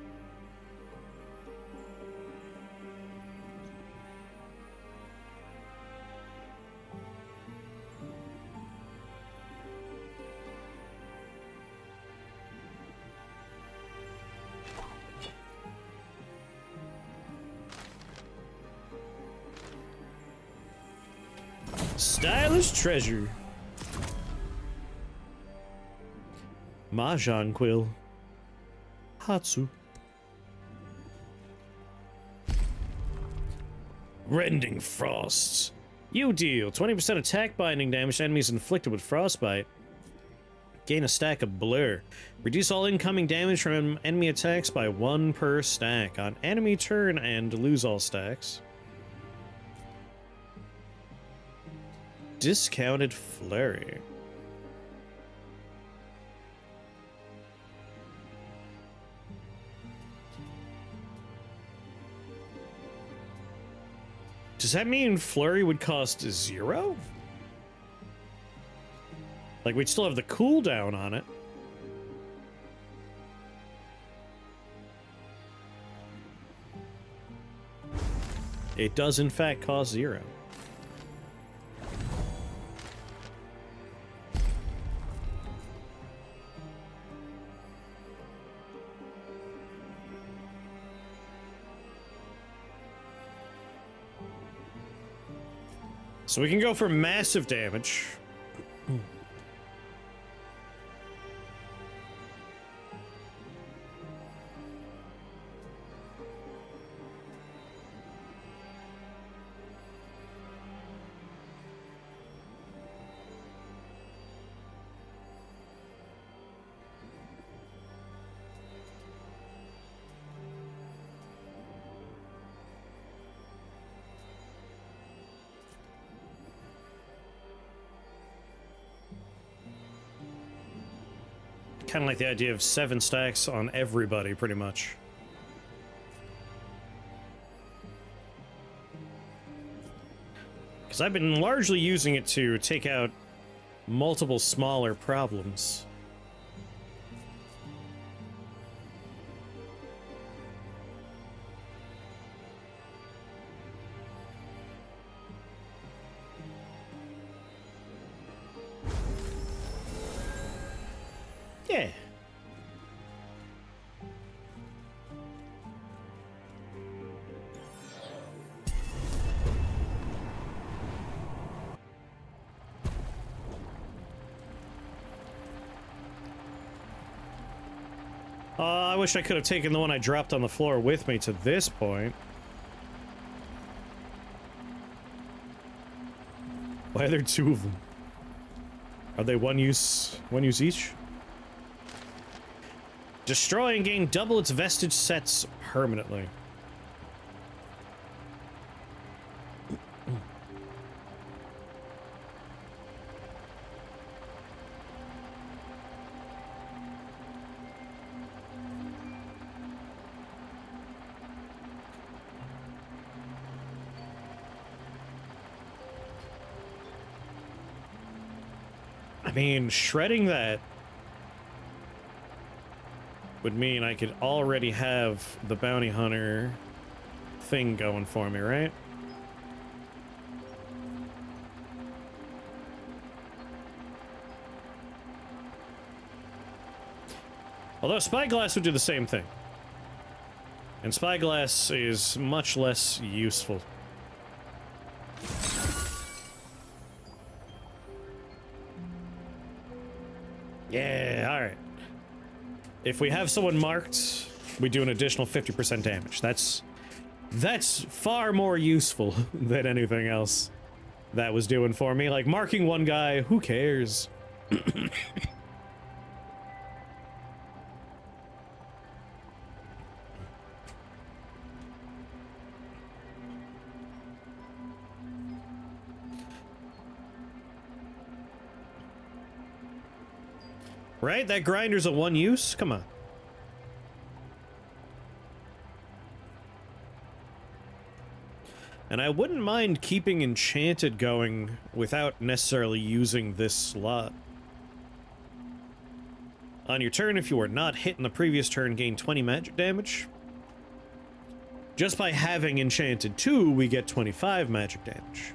Stylish treasure. Mahjong quill. Hatsu. Rending frosts. You deal 20% attack binding damage to enemies inflicted with frostbite. Gain a stack of blur. Reduce all incoming damage from enemy attacks by 1 per stack on enemy turn and lose all stacks. Discounted flurry. Does that mean flurry would cost 0? Like, we'd still have the cooldown on it. It does in fact cost 0. So we can go for massive damage. Kind of like the idea of 7 stacks on everybody, pretty much. Because I've been largely using it to take out multiple smaller problems. I wish I could have taken the one I dropped on the floor with me to this point. Why are there two of them? Are they one use each? Destroy and gain double its vestige sets permanently. I mean, shredding that would mean I could already have the bounty hunter thing going for me, right? Although Spyglass would do the same thing. And Spyglass is much less useful. Yeah, alright. If we have someone marked, we do an additional 50% damage. That's far more useful than anything else that was doing for me. Like, marking one guy, who cares? Right? That grinder's a one use? Come on. And I wouldn't mind keeping Enchanted going without necessarily using this slot. On your turn, if you are not hit in the previous turn, gain 20 magic damage. Just by having Enchanted 2, we get 25 magic damage.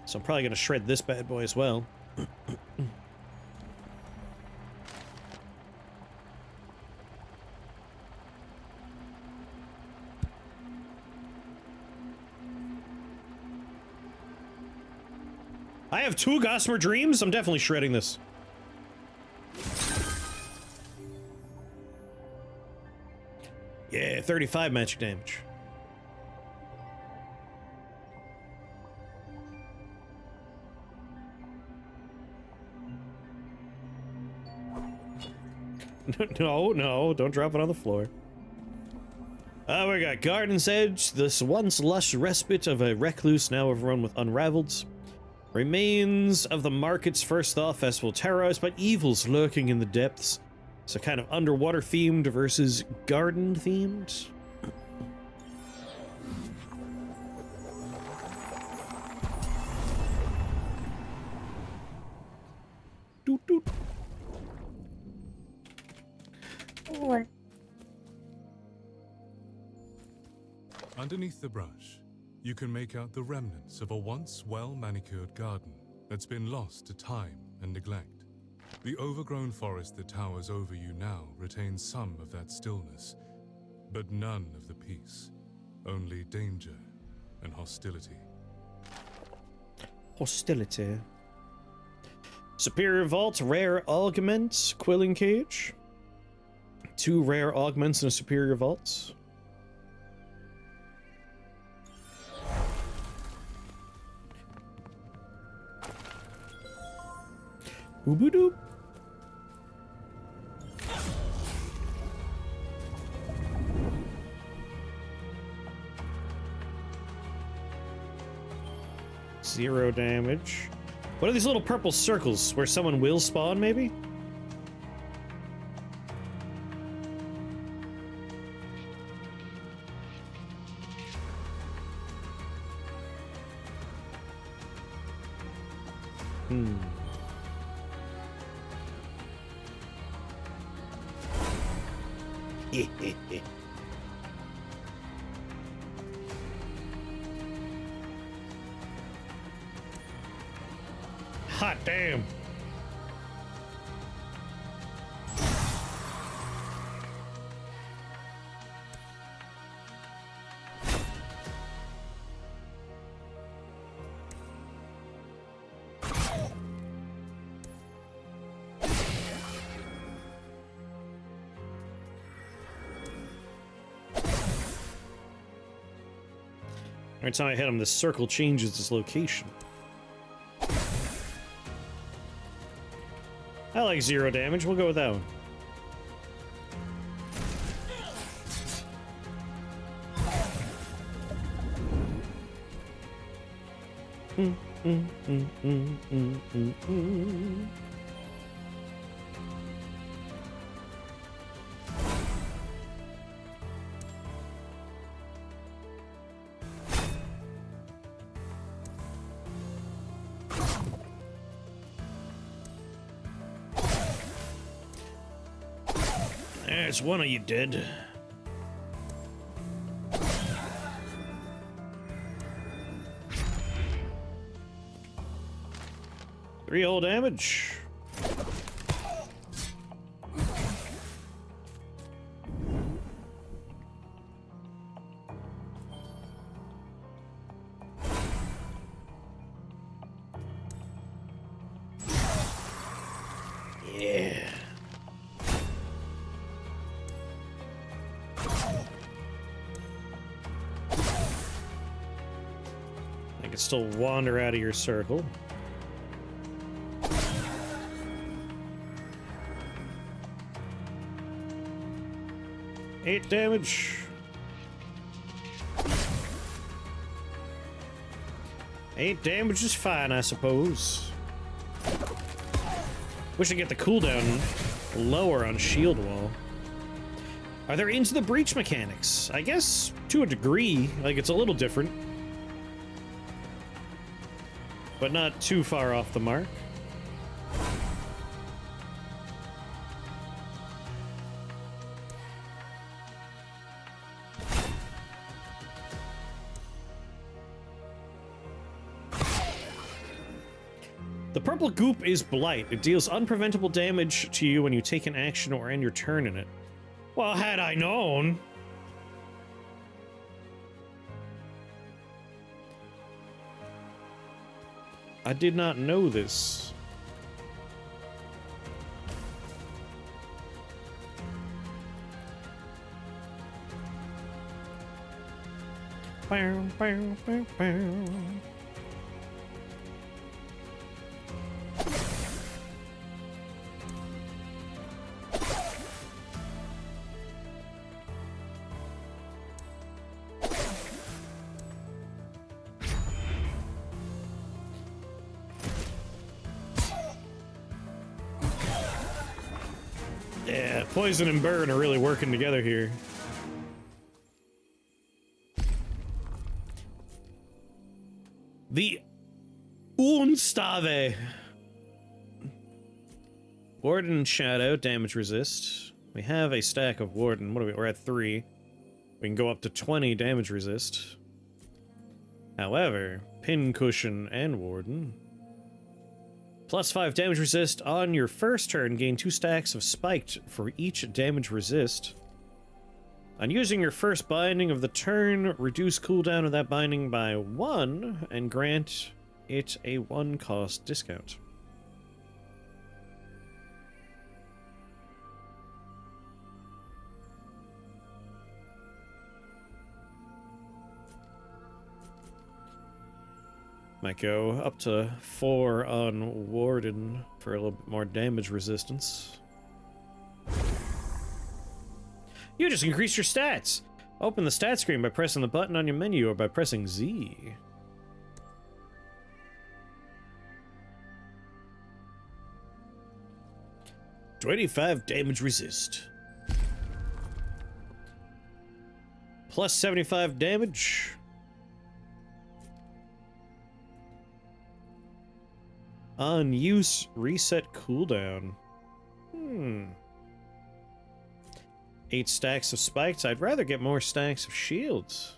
So I'm probably going to shred this bad boy as well. I have 2 Gossamer Dreams? I'm definitely shredding this. Yeah, 35 magic damage. No, don't drop it on the floor. We got Garden's Edge, this once lush respite of a recluse now overrun with unraveled. Remains of the market's first thaw festival, terrorized by evils lurking in the depths. So kind of underwater themed versus garden themed. Doot doot.
Underneath the brush, you can make out the remnants of a once well-manicured garden that's been lost to time and neglect. The overgrown forest that towers over you now retains some of that stillness, but none of the peace. Only danger and hostility.
Hostility. Superior Vault, rare augment, Quilling Cage. 2 rare augments in a Superior Vault. Ooboodoo. Zero damage. What are these little purple circles where someone will spawn, maybe? Hot damn. Every time I hit him, the circle changes its location. I like 0 damage. We'll go with that one. There's one of you dead. Three whole damage. Yeah. I can still wander out of your circle. Eight damage. Eight damage is fine, I suppose. Wish I could get the cooldown lower on Shield Wall. Are there Into the Breach mechanics? I guess to a degree, like it's a little different. But not too far off the mark. The purple goop is Blight. It deals unpreventable damage to you when you take an action or end your turn in it. Well, had I known. I did not know this. Bow, bow, bow, bow. Yeah, poison and burn are really working together here. The Unstave. Warden Shadow, damage resist. We have a stack of Warden. What are we? We're at 3. We can go up to 20 damage resist. However, Pincushion and Warden. +5 damage resist on your first turn. Gain 2 stacks of Spiked for each damage resist. On using your first binding of the turn, reduce cooldown of that binding by 1 and grant it a 1-cost discount. Might go up to 4 on Warden for a little bit more damage resistance. You just increased your stats! Open the stat screen by pressing the button on your menu or by pressing Z. +25 damage resist. +75 damage. On use, reset cooldown. 8 stacks of spikes. I'd rather get more stacks of shields.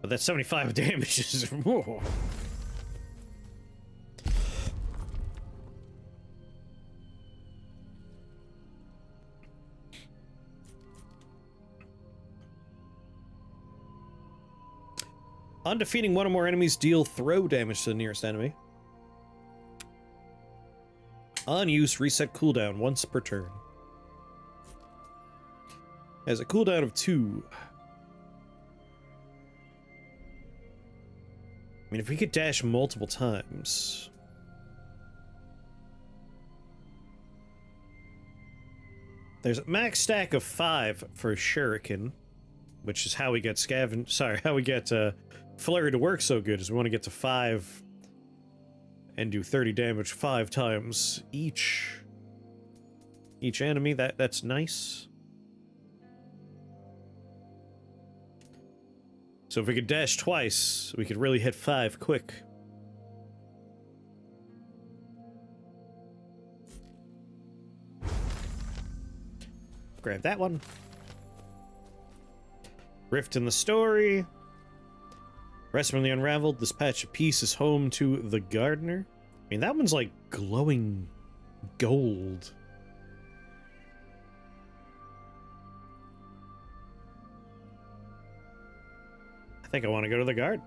But that 75 damage is... Whoa. On defeating one or more enemies, deal throw damage to the nearest enemy. On use, reset cooldown once per turn. Has a cooldown of 2. I mean, if we could dash multiple times... There's a max stack of 5 for Shuriken, which is how we get how we get Flurry to work so good, is we want to get to 5 and do 30 damage 5 times each enemy. That's nice. So if we could dash twice, we could really hit 5 quick. Grab that one. Rift in the story. Rest from the Unraveled. This patch of peace is home to the Gardener. I mean, that one's like glowing gold. I think I want to go to the garden.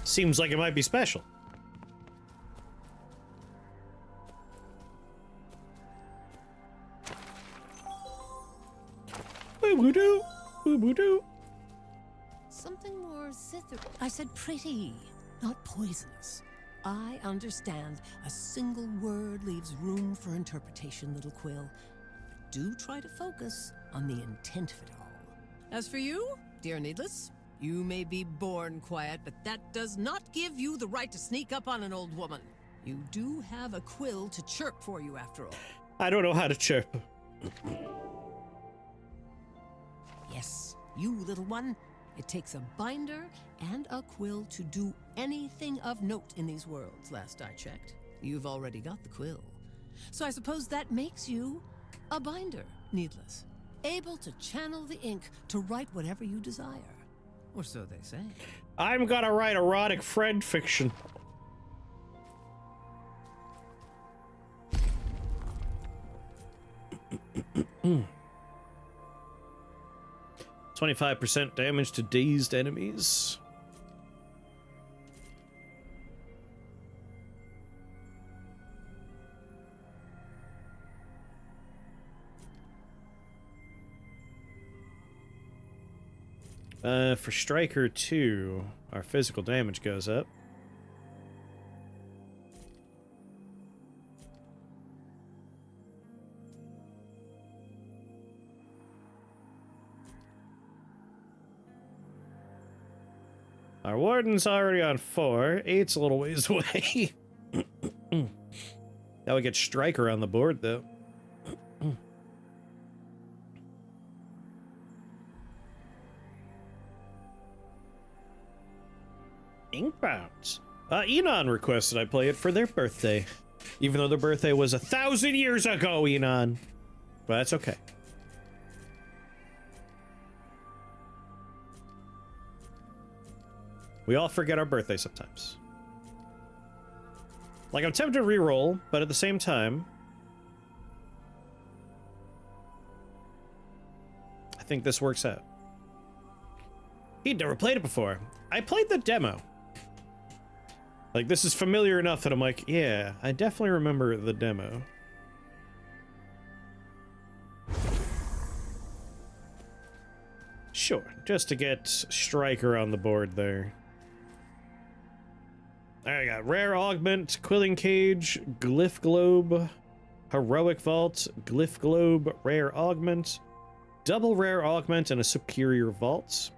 Seems like it might be special. Boo-boo-doo, boo-boo-doo.
Something more zither. I said pretty, not poisonous. I understand a single word leaves room for interpretation, little Quill. But do try to focus on the intent of it all. As for you, dear Needless, you may be born quiet, but that does not give you the right to sneak up on an old woman. You do have a quill to chirp for you, after all.
I don't know how to chirp.
Yes, you little one. It takes a binder and a quill to do anything of note in these worlds, last I checked. You've already got the quill. So I suppose that makes you a binder, Needless. Able to channel the ink to write whatever you desire. Or so they say.
I'm gonna write erotic friend fiction. Mm. 25% damage to dazed enemies. For Striker 2, our physical damage goes up. Our Warden's already on 4. 8's a little ways away. Now we get Striker on the board, though. Inkbound. Enon requested I play it for their birthday. Even though their birthday was 1,000 years ago, Enon. But that's okay. We all forget our birthday sometimes. Like, I'm tempted to reroll, but at the same time, I think this works out. He'd never played it before. I played the demo. Like, this is familiar enough that I'm like, yeah, I definitely remember the demo. Sure, just to get Striker on the board there. I got Rare Augment, Quilling Cage, Glyph Globe, Heroic Vault, Glyph Globe, Rare Augment, Double Rare Augment, and a Superior Vault.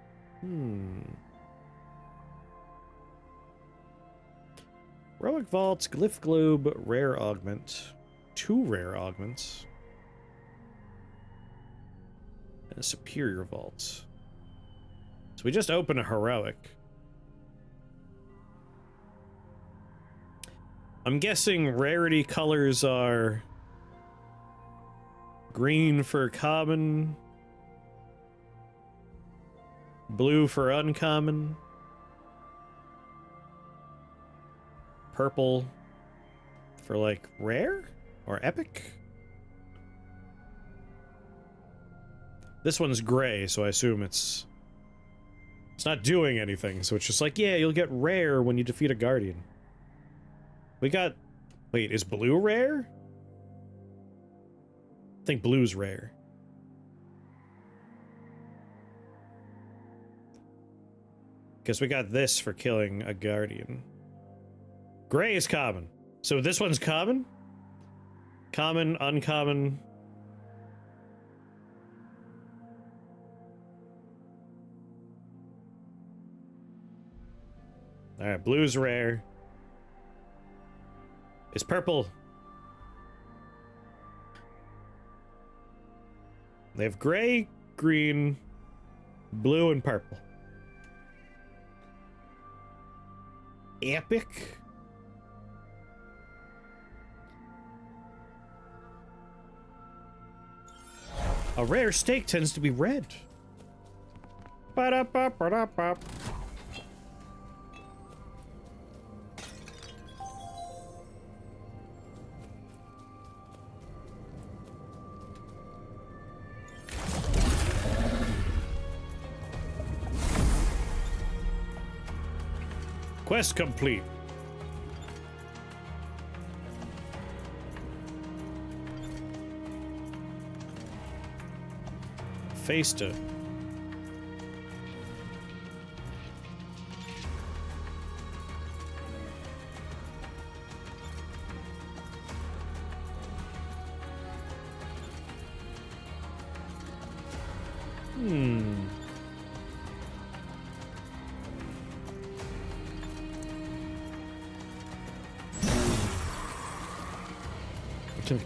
Heroic Vault, Glyph Globe, Rare Augment, 2 Rare Augments, and a Superior Vault. So we just opened a Heroic. I'm guessing rarity colors are green for common, blue for uncommon, purple for like rare or epic. This one's gray, so I assume it's not doing anything, so it's just like, yeah, you'll get rare when you defeat a guardian. We got... Wait, is blue rare? I think blue's rare. Because we got this for killing a guardian. Gray is common. So this one's common? Common, uncommon. Alright, blue's rare. Is purple. They have gray, green, blue, and purple. Epic. A rare steak tends to be red. Ba-da-ba-ba-da-ba. Quest complete. Faceta.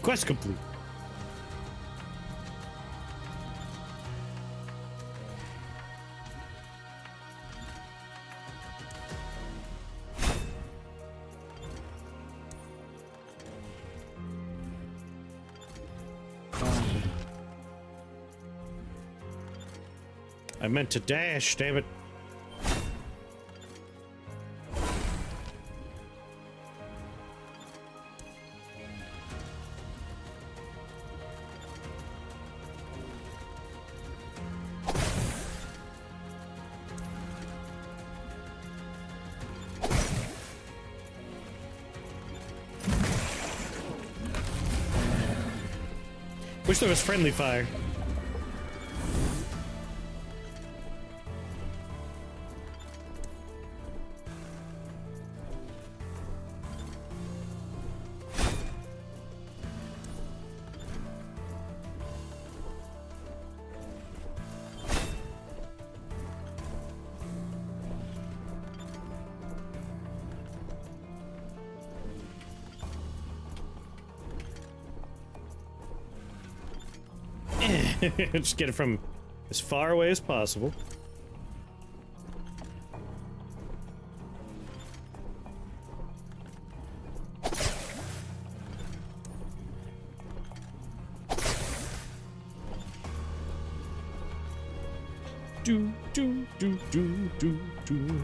Quest complete. I meant to dash, damn it. Wish there was friendly fire. Just get it from as far away as possible. Do do do do do do.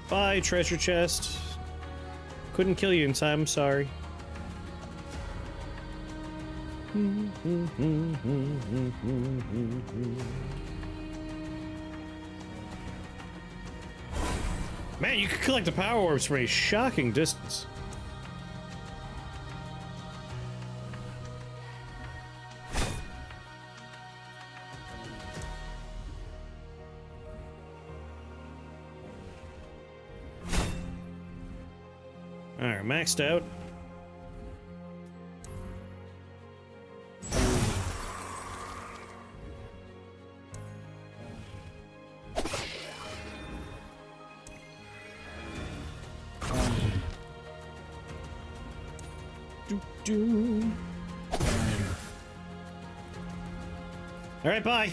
Bye, treasure chest. Couldn't kill you in time, sorry. Man, you can collect the power orbs from a shocking distance. Alright, maxed out. Alright, bye.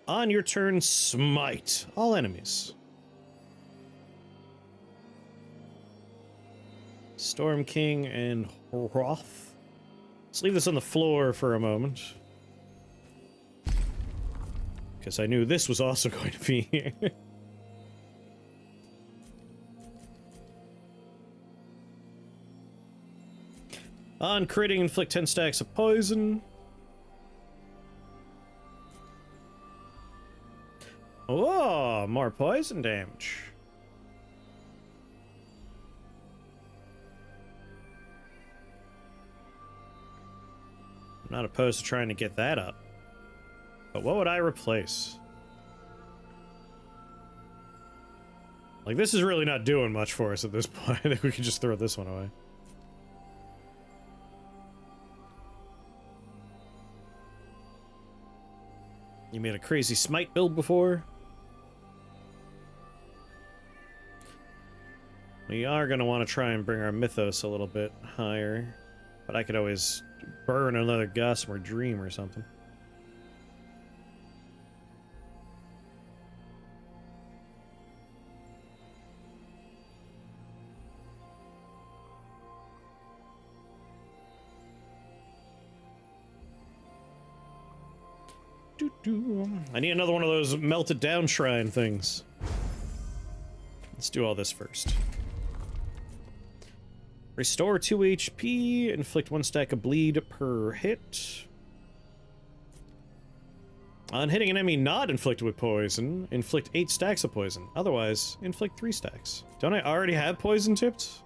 On your turn, smite all enemies. Storm King and Roth. Let's leave this on the floor for a moment. Because I knew this was also going to be here. On critting, inflict 10 stacks of poison. Oh, more poison damage. I'm not opposed to trying to get that up. But what would I replace? Like, this is really not doing much for us at this point. I think we could just throw this one away. You made a crazy smite build before? We are going to want to try and bring our mythos a little bit higher. But I could always burn another Gossamer Dream or something. I need another one of those melted down shrine things. Let's do all this first. Restore 2 HP, inflict 1 stack of bleed per hit. On hitting an enemy not inflicted with poison, inflict 8 stacks of poison. Otherwise, inflict 3 stacks. Don't I already have poison tipped?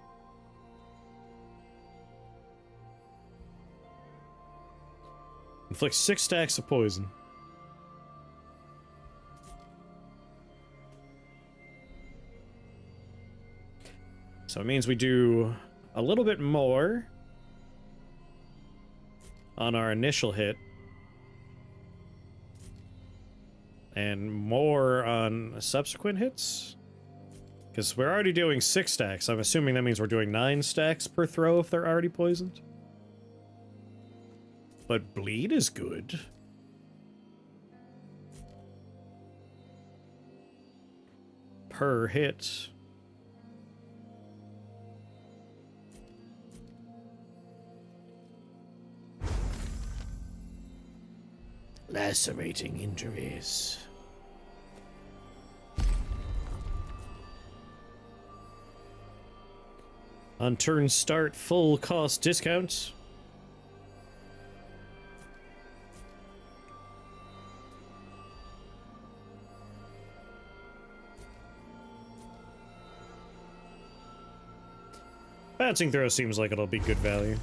Inflict 6 stacks of poison. So it means we do a little bit more on our initial hit and more on subsequent hits, because we're already doing 6 stacks. I'm assuming that means we're doing 9 stacks per throw if they're already poisoned. But bleed is good. Per hit. Lacerating injuries. On turn start, full cost discount. Bouncing throw seems like it'll be good value.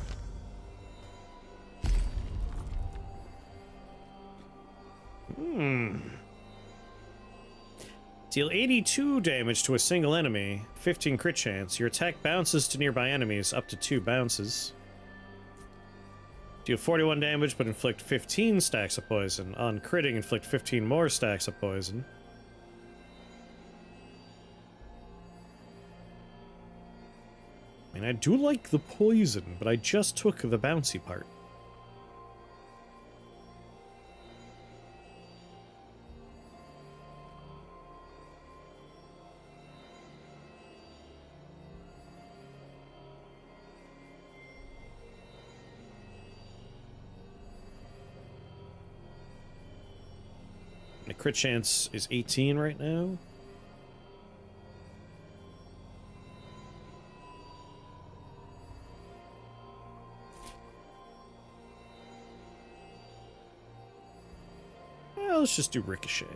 Deal 82 damage to a single enemy, 15 crit chance. Your attack bounces to nearby enemies, up to 2 bounces. Deal 41 damage, but inflict 15 stacks of poison. On critting, inflict 15 more stacks of poison. I mean, I do like the poison, but I just took the bouncy part. My crit chance is 18 right now. Well, let's just do ricochet.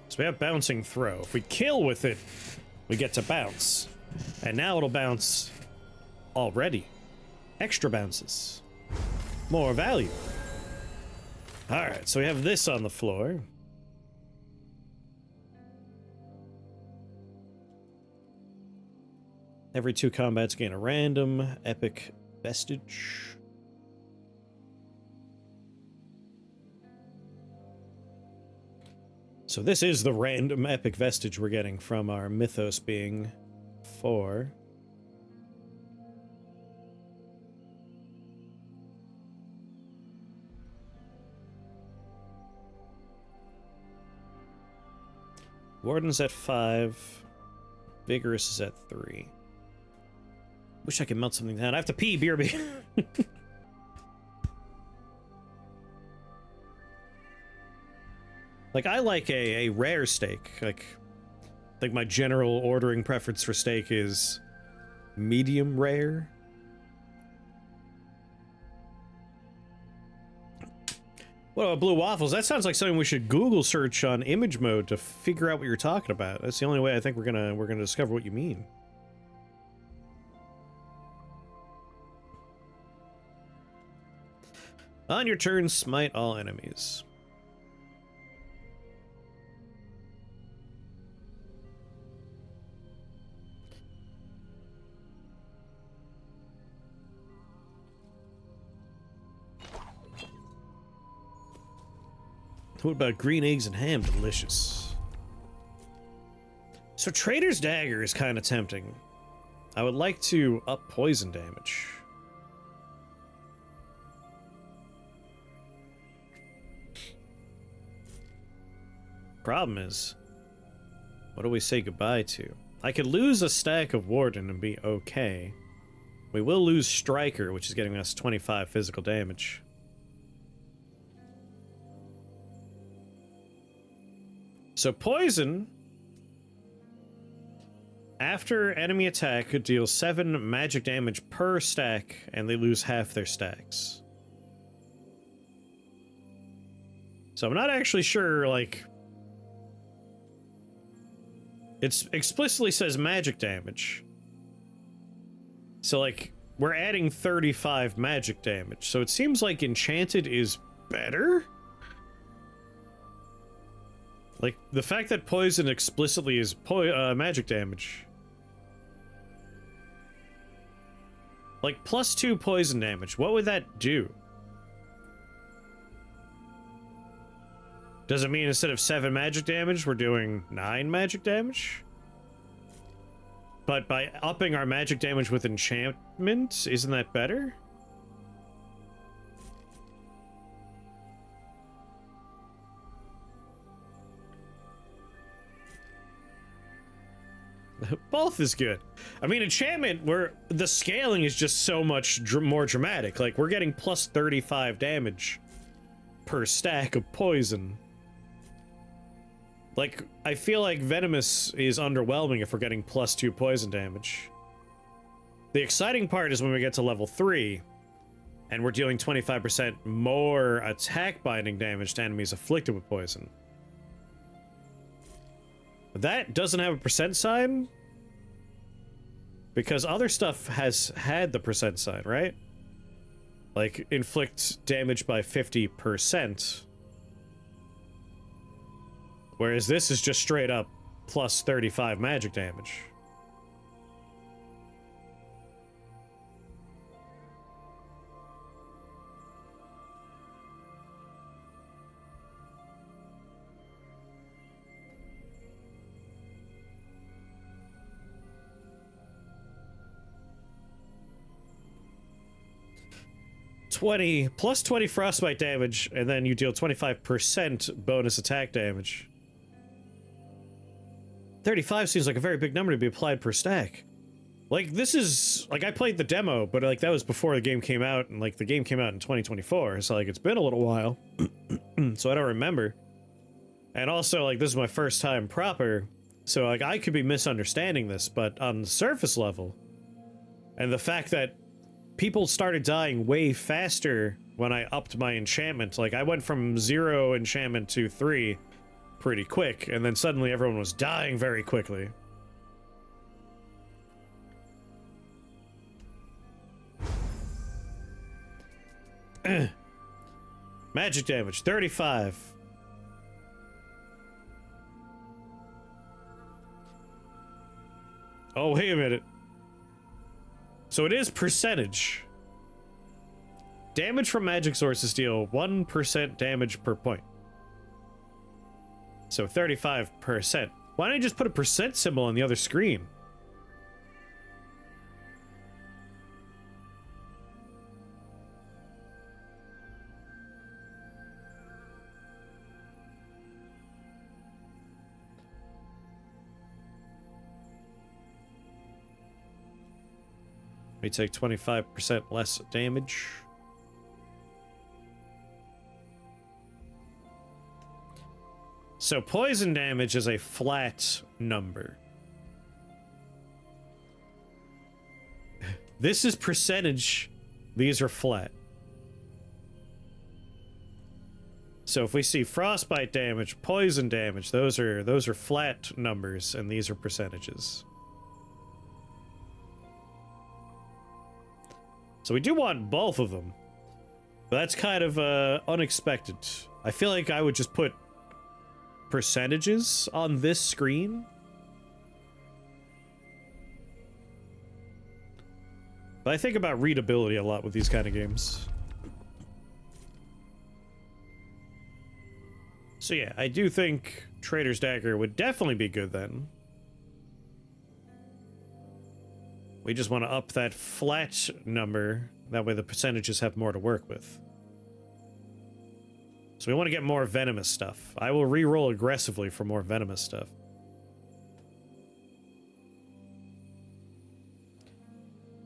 So we have bouncing throw. If we kill with it, we get to bounce. And now it'll bounce already. Extra bounces. More value. Alright, so we have this on the floor. Every 2 combats gain a random epic vestige. So this is the random epic vestige we're getting from our mythos being 4. Warden's at 5. Vigorous is at 3. Wish I could melt something down. I have to pee, BRB. Like, I like a rare steak. Like, I think my general ordering preference for steak is medium rare. What about blue waffles? That sounds like something we should Google search on image mode to figure out what you're talking about. That's the only way I think we're gonna discover what you mean. On your turn, smite all enemies. What about green eggs and ham? Delicious. So Trader's Dagger is kind of tempting. I would like to up poison damage. Problem is, what do we say goodbye to? I could lose a stack of Warden and be okay. We will lose Striker, which is getting us 25 physical damage. So poison, after enemy attack, could deal 7 magic damage per stack, and they lose half their stacks. So I'm not actually sure, like... It explicitly says magic damage. So, like, we're adding 35 magic damage. So it seems like Enchanted is better? Like, the fact that poison explicitly is magic damage. Like, +2 poison damage, what would that do? Does it mean instead of 7 magic damage, we're doing 9 magic damage? But by upping our magic damage with enchantment, isn't that better? Both is good. I mean, enchantment, where the scaling is just so much more dramatic. Like, we're getting plus 35 damage per stack of poison. Like, I feel like Venomous is underwhelming if we're getting +2 poison damage. The exciting part is when we get to level 3, and we're dealing 25% more attack binding damage to enemies afflicted with poison. That doesn't have a percent sign? Because other stuff has had the percent sign, right? Like, inflict damage by 50%. Whereas this is just straight up plus 35 magic damage. Plus 20 frostbite damage, and then you deal 25% bonus attack damage. 35 seems like a very big number to be applied per stack. Like, this is... Like, I played the demo, but, like, that was before the game came out, and, like, the game came out in 2024, so, like, it's been a little while. So I don't remember. And also, like, this is my first time proper, so, like, I could be misunderstanding this, but on the surface level, and the fact that people started dying way faster when I upped my enchantment. Like, I went from 0 enchantment to 3 pretty quick, and then suddenly everyone was dying very quickly. Magic damage, 35. Oh, wait a minute. So it is percentage. Damage from magic sources deal 1% damage per point. So 35%. Why don't I just put a percent symbol on the other screen? We take 25% less damage. So poison damage is a flat number. This is percentage. These are flat. So if we see frostbite damage, poison damage, those are flat numbers, and these are percentages. So we do want both of them. But that's kind of unexpected. I feel like I would just put percentages on this screen. But I think about readability a lot with these kind of games. So yeah, I do think Trader's Dagger would definitely be good then. We just want to up that flat number. That way the percentages have more to work with. So we want to get more venomous stuff. I will re-roll aggressively for more venomous stuff.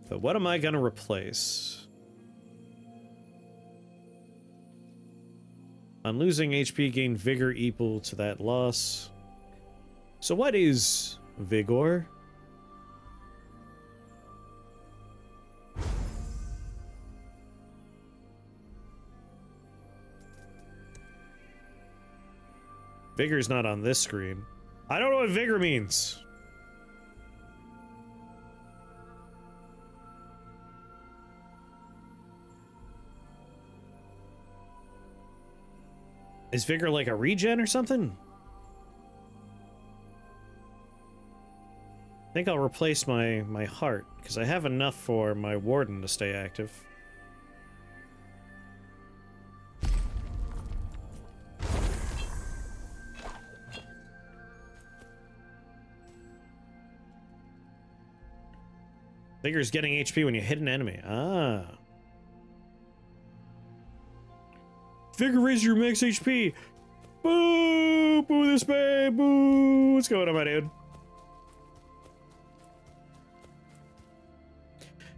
But what am I going to replace? On losing HP, gain Vigor equal to that loss. So what is Vigor? Vigor's not on this screen. I don't know what Vigor means. Is Vigor like a regen or something? I think I'll replace my heart, because I have enough for my warden to stay active. Vigor's getting HP when you hit an enemy. Ah. Vigor raises your max HP. Boo! Boo this babe! Boo! What's going on, my dude?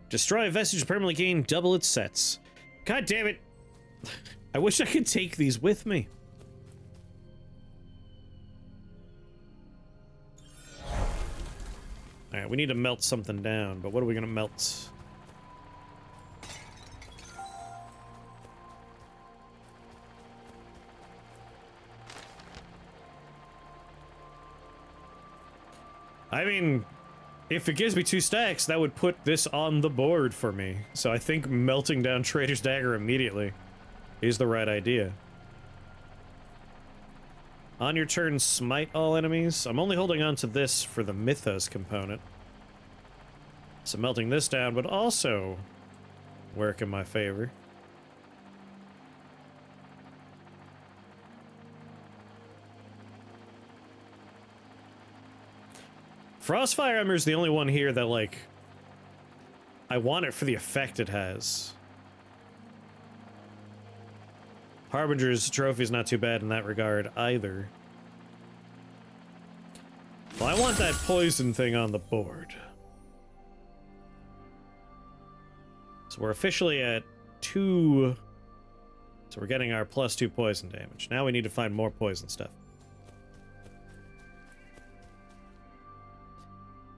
Destroy a vestige, permanently gain double its sets. God damn it! I wish I could take these with me. Alright, we need to melt something down, but what are we gonna melt? I mean, if it gives me 2 stacks, that would put this on the board for me. So I think melting down Trader's Dagger immediately is the right idea. On your turn, smite all enemies. I'm only holding on to this for the Mythos component. So melting this down would also work in my favor. Frostfire Ember is the only one here that, like, I want it for the effect it has. Harbinger's Trophy is not too bad in that regard either. Well, I want that poison thing on the board. So we're officially at 2. So we're getting our +2 poison damage. Now we need to find more poison stuff.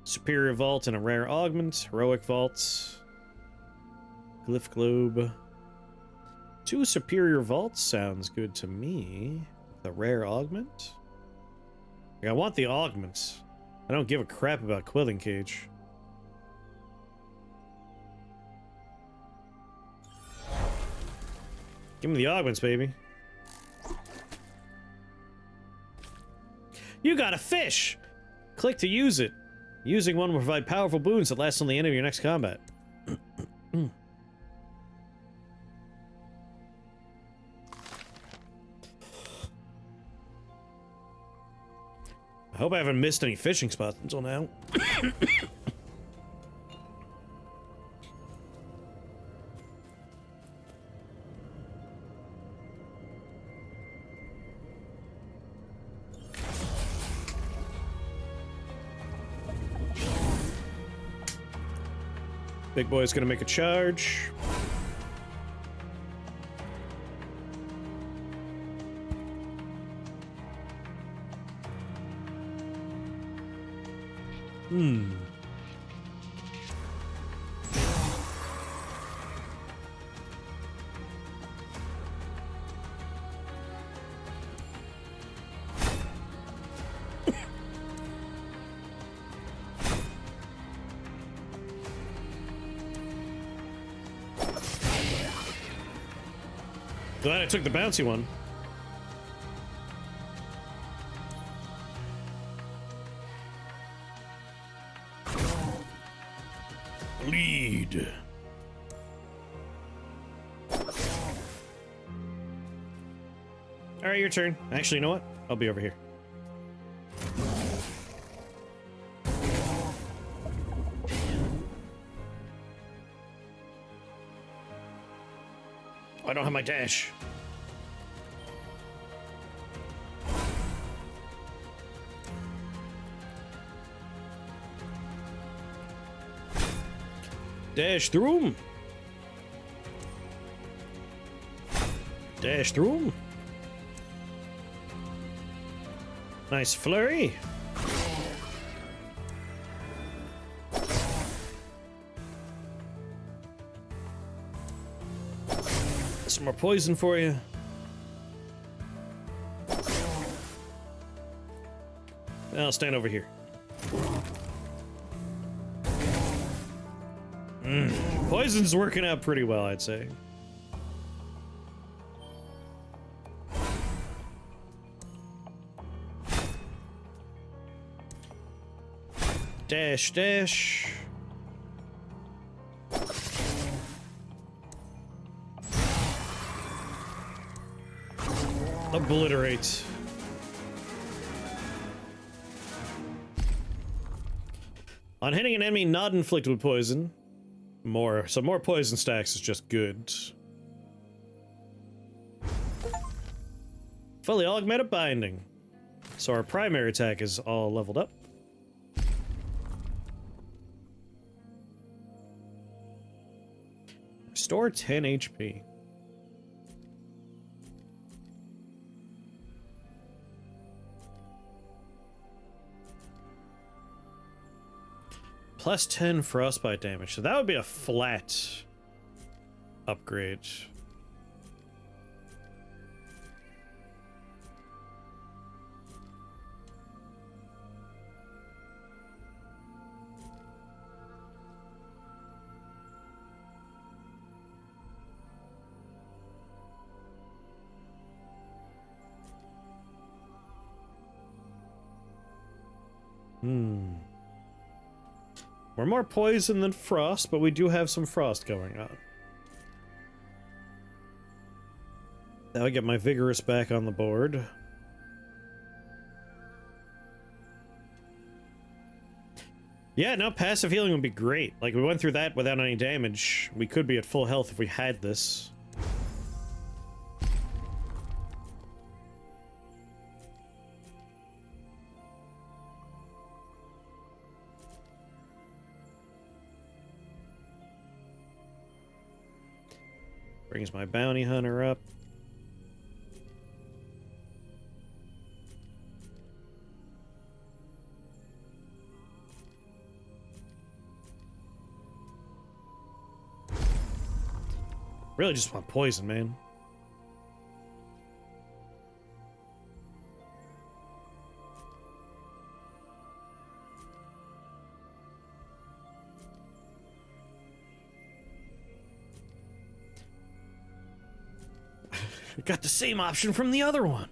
Superior Vault and a rare augment. Heroic Vault. Glyph Globe. 2 Superior Vaults sounds good to me. The rare augment? Like, I want the augment. I don't give a crap about Quilling Cage. Give me the augments, baby. You got a fish! Click to use it. Using one will provide powerful boons that last on the end of your next combat. I hope I haven't missed any fishing spots until now. Big boy's gonna make a charge. Glad I took the bouncy one. Lead. All right, your turn. Actually, you know what? I'll be over here. I don't have my dash. Dash through him. Dash through him. Nice flurry. Some more poison for you. I'll stand over here. Poison's working out pretty well, I'd say. Dash, dash. Obliterate. On hitting an enemy not inflicted with poison, some more poison stacks is just good. Fully augmented binding. So our primary attack is all leveled up. Restore 10 HP. Plus 10 frostbite damage. So that would be a flat upgrade. We're more poison than frost, but we do have some frost going on. Now I get my vigorous back on the board. Yeah, no, passive healing would be great. Like, we went through that without any damage. We could be at full health if we had this. Brings my bounty hunter up. Really just want poison, man. We got the same option from the other one.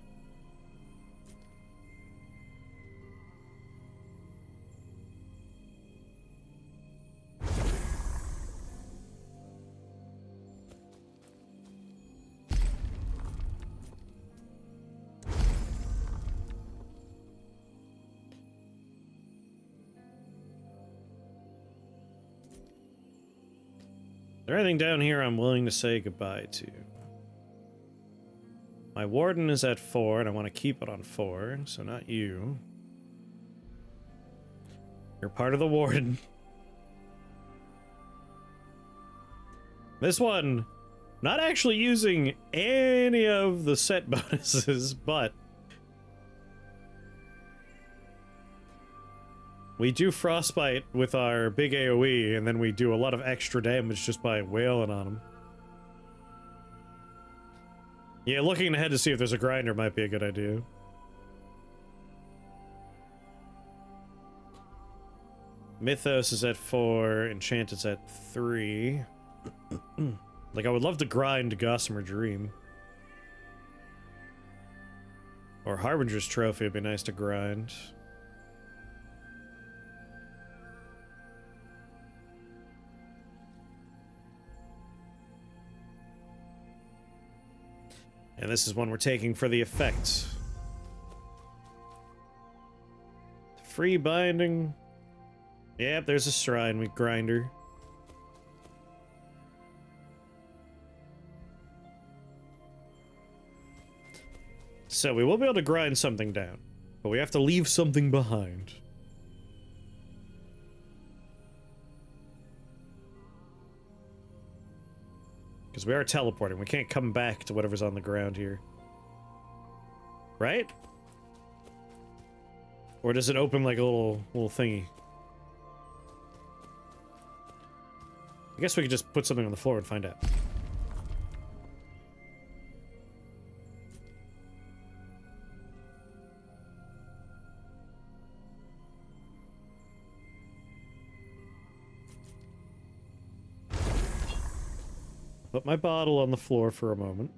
Is there anything down here I'm willing to say goodbye to? My warden is at 4, and I want to keep it on 4, so not you. You're part of the warden. This one, not actually using any of the set bonuses, but We do frostbite with our big AoE, and then we do a lot of extra damage just by wailing on them. Yeah, looking ahead to see if there's a grinder might be a good idea. Mythos is at 4, Enchanted's at 3. Like, I would love to grind Gossamer Dream. Or Harbinger's Trophy would be nice to grind. And this is one we're taking for the effect. Free binding. Yep, there's a shrine with grinder. So we will be able to grind something down, but we have to leave something behind. Because we are teleporting. We can't come back to whatever's on the ground here. Right? Or does it open like a little thingy? I guess we could just put something on the floor and find out. Put my bottle on the floor for a moment.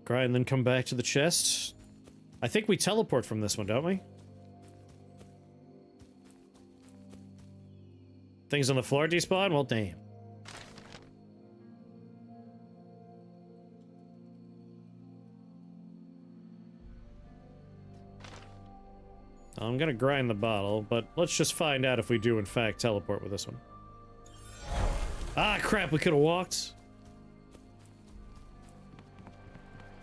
Grind, then come back to the chest. I think we teleport from this one, don't we? Things on the floor despawn? Well, damn. I'm gonna grind the bottle, but let's just find out if we do in fact teleport with this one. Ah, crap, we could have walked.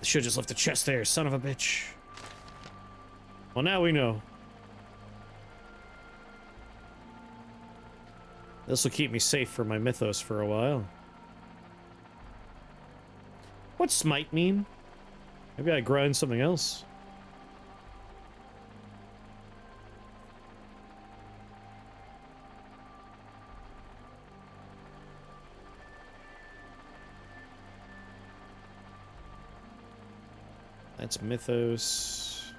Should've just left the chest there, son of a bitch. Well, now we know. This will keep me safe for my mythos for a while. What's smite mean? Maybe I grind something else. That's mythos.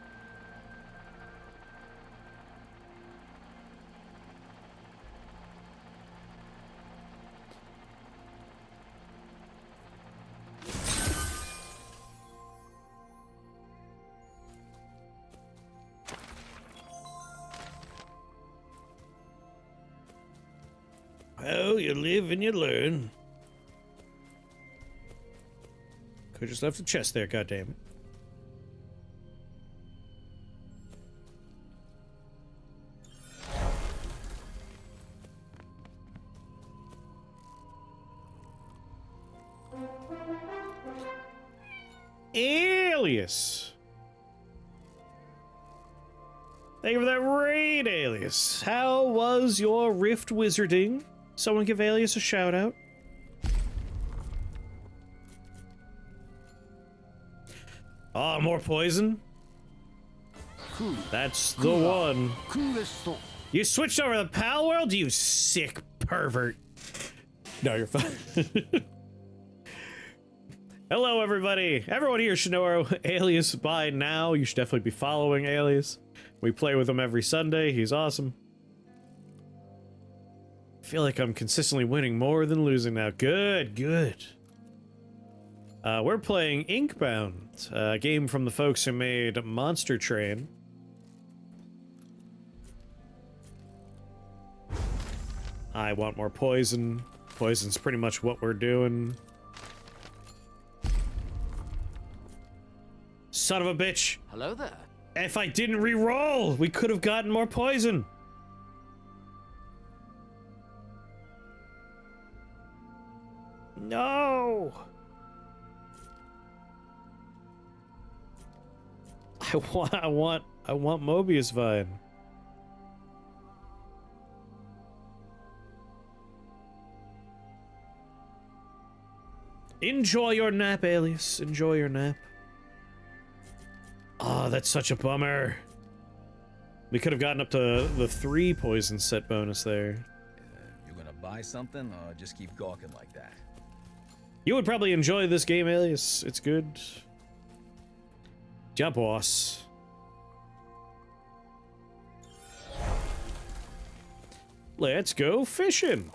Well, you live and you learn. Could just left the chest there, goddammit. Alias. Thank you for that raid, Alias. How was your rift wizarding? Someone give Alias a shout out. Oh, more poison? That's the one. You switched over to the PAL world, you sick pervert. No, you're fine. Hello, everybody. Everyone here should know our Alias by now. You should definitely be following Alias. We play with him every Sunday. He's awesome. I feel like I'm consistently winning more than losing now. Good, good. We're playing Inkbound, a game from the folks who made Monster Train. I want more poison. Poison's pretty much what we're doing. Son of a bitch.
Hello there.
If I didn't re-roll, we could have gotten more poison. No. I want Mobius Vine. Enjoy your nap, Alias. Enjoy your nap. Oh, that's such a bummer. We could have gotten up to the 3 poison set bonus there.
You gonna buy something, or just keep gawking like that?
You would probably enjoy this game, Alias. It's good. Yeah, boss. Let's go fishing.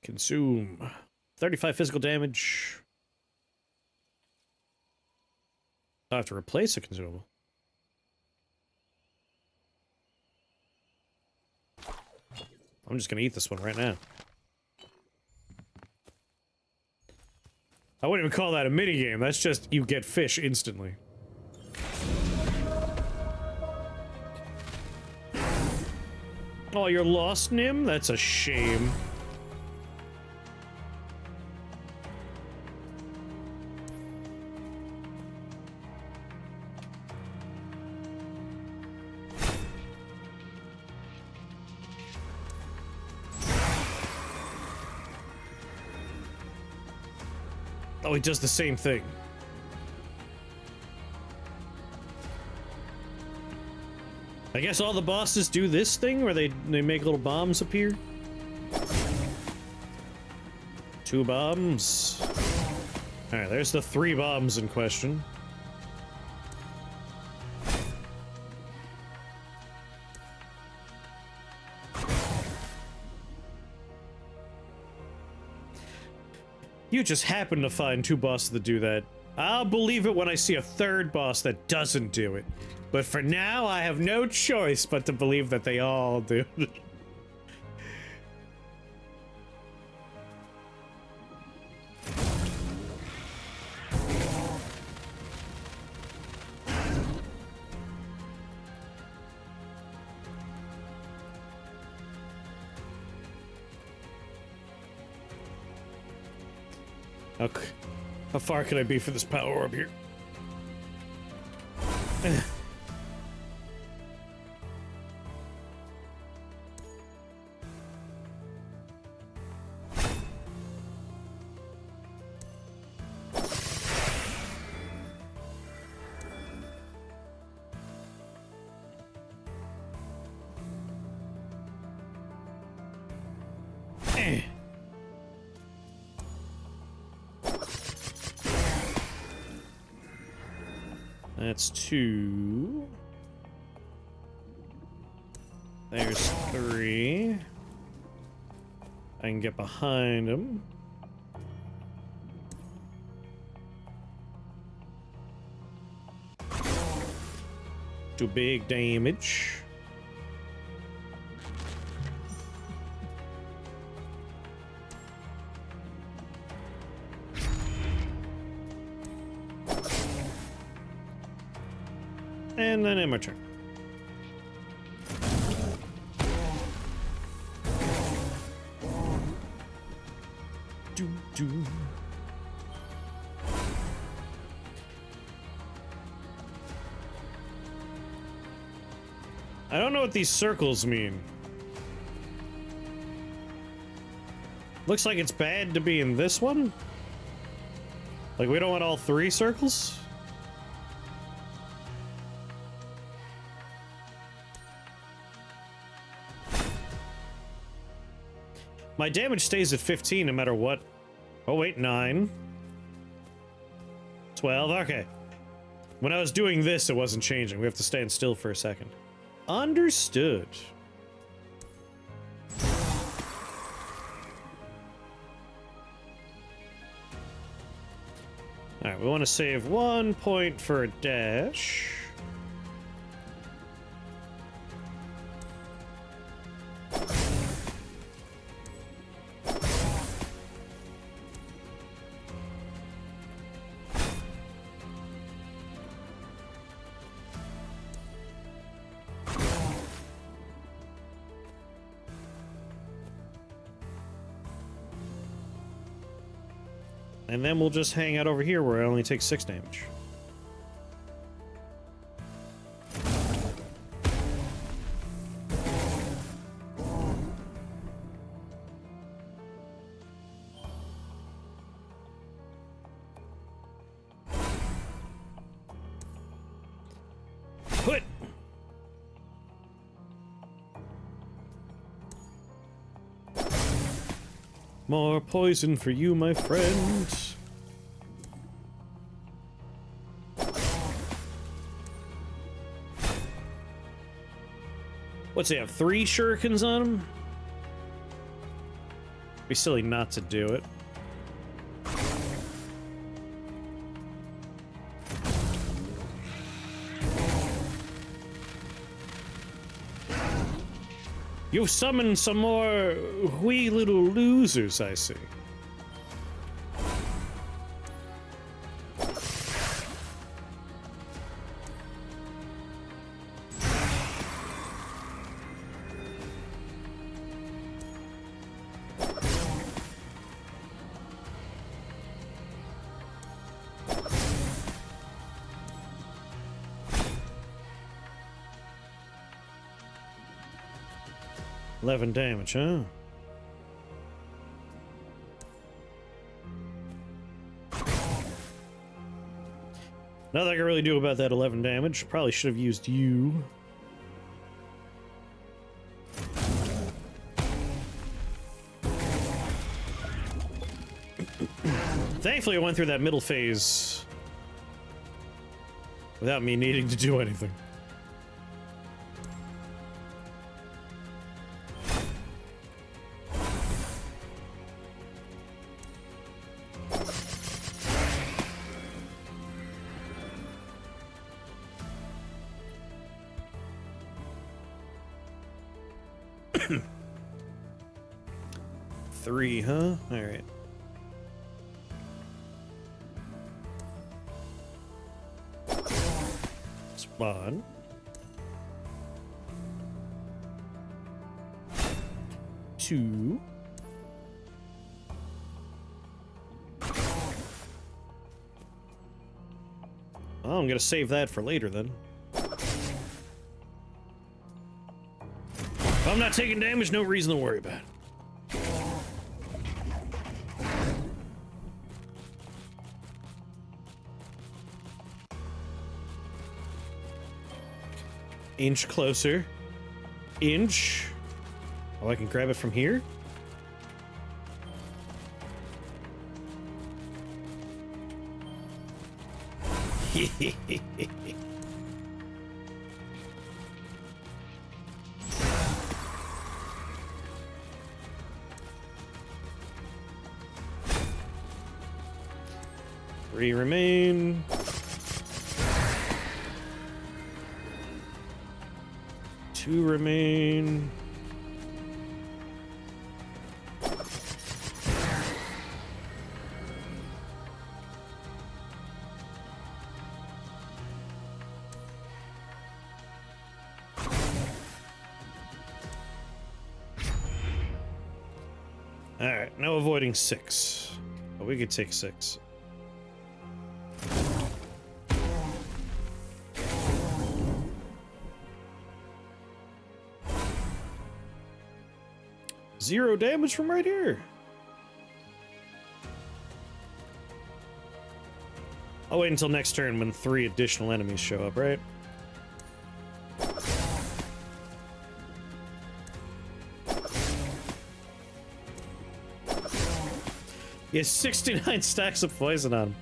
Consume 35 physical damage. I have to replace a consumable. I'm just gonna eat this one right now. I wouldn't even call that a minigame. That's just you get fish instantly. Oh, you're lost, Nim? That's a shame. Oh, he does the same thing. I guess all the bosses do this thing where they make little bombs appear. 2 bombs. Alright, there's the 3 bombs in question. You just happen to find 2 bosses that do that. I'll believe it when I see a 3rd boss that doesn't do it. But for now, I have no choice but to believe that they all do. Okay. How far can I be for this power orb here? That's 2. There's 3. I can get behind him. Do big damage. And then end my turn. I don't know what these circles mean. Looks like it's bad to be in this one. Like, we don't want all 3 circles? My damage stays at 15 no matter what. Oh wait, 9. 12, okay. When I was doing this, it wasn't changing. We have to stand still for a second. Understood. Alright, we want to save 1 point for a dash. And then we'll just hang out over here where I only take 6 damage. More poison for you, my friend. What's he have? 3 shurikens on him? Be silly not to do it. You've summoned some more wee little losers, I see. $11 damage, huh? Nothing I can really do about that 11 damage. Probably should have used you. Thankfully, I went through that middle phase without me needing to do anything. Three, huh? All right. Spawn. Two. Oh, I'm gonna save that for later then. If I'm not taking damage, no reason to worry about it. Inch closer. Inch. Oh, I can grab it from here? Three remain. Two remain. All right, no avoiding 6. But we could take 6. Zero damage from right here. I'll wait until next turn when 3 additional enemies show up, right? He has 69 stacks of poison on him.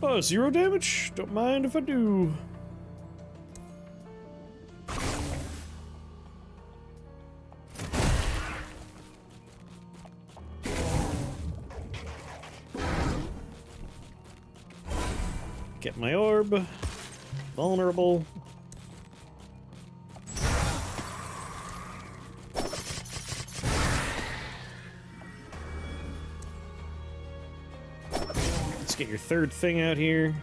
Oh, 0 damage? Don't mind if I do. Get my orb. Vulnerable. Let's get your third thing out here.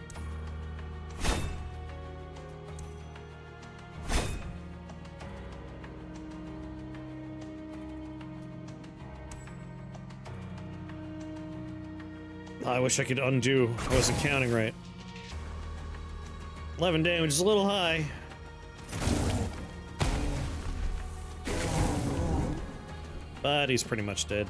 I wish I could undo. I wasn't counting right. 11 damage is a little high. But he's pretty much dead.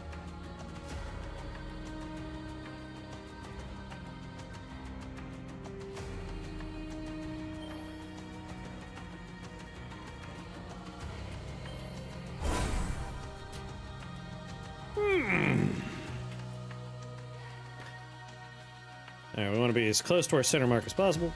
Alright, we want to be as close to our center mark as possible.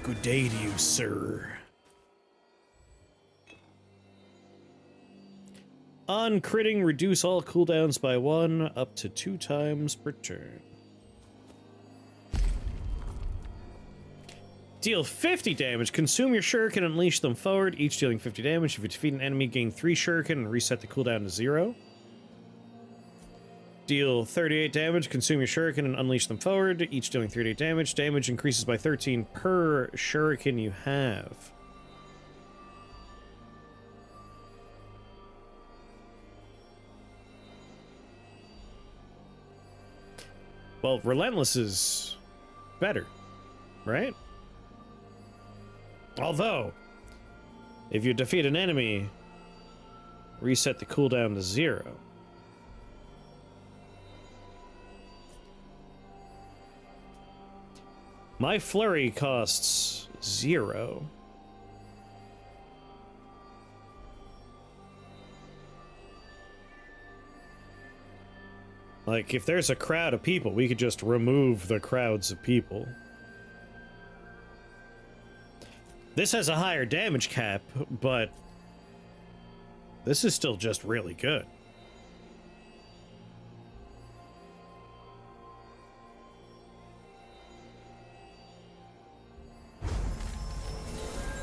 Good day to you, sir. On critting, reduce all cooldowns by 1 up to 2 times per turn. Deal 50 damage. Consume your shuriken and unleash them forward, each dealing 50 damage. If you defeat an enemy, gain 3 shuriken and reset the cooldown to 0. Deal 38 damage. Consume your shuriken and unleash them forward, each dealing 38 damage. Damage increases by 13 per shuriken you have. Well, Relentless is better, right? Although, if you defeat an enemy, reset the cooldown to 0. My flurry costs 0. Like, if there's a crowd of people, we could just remove the crowds of people. This has a higher damage cap, but this is still just really good.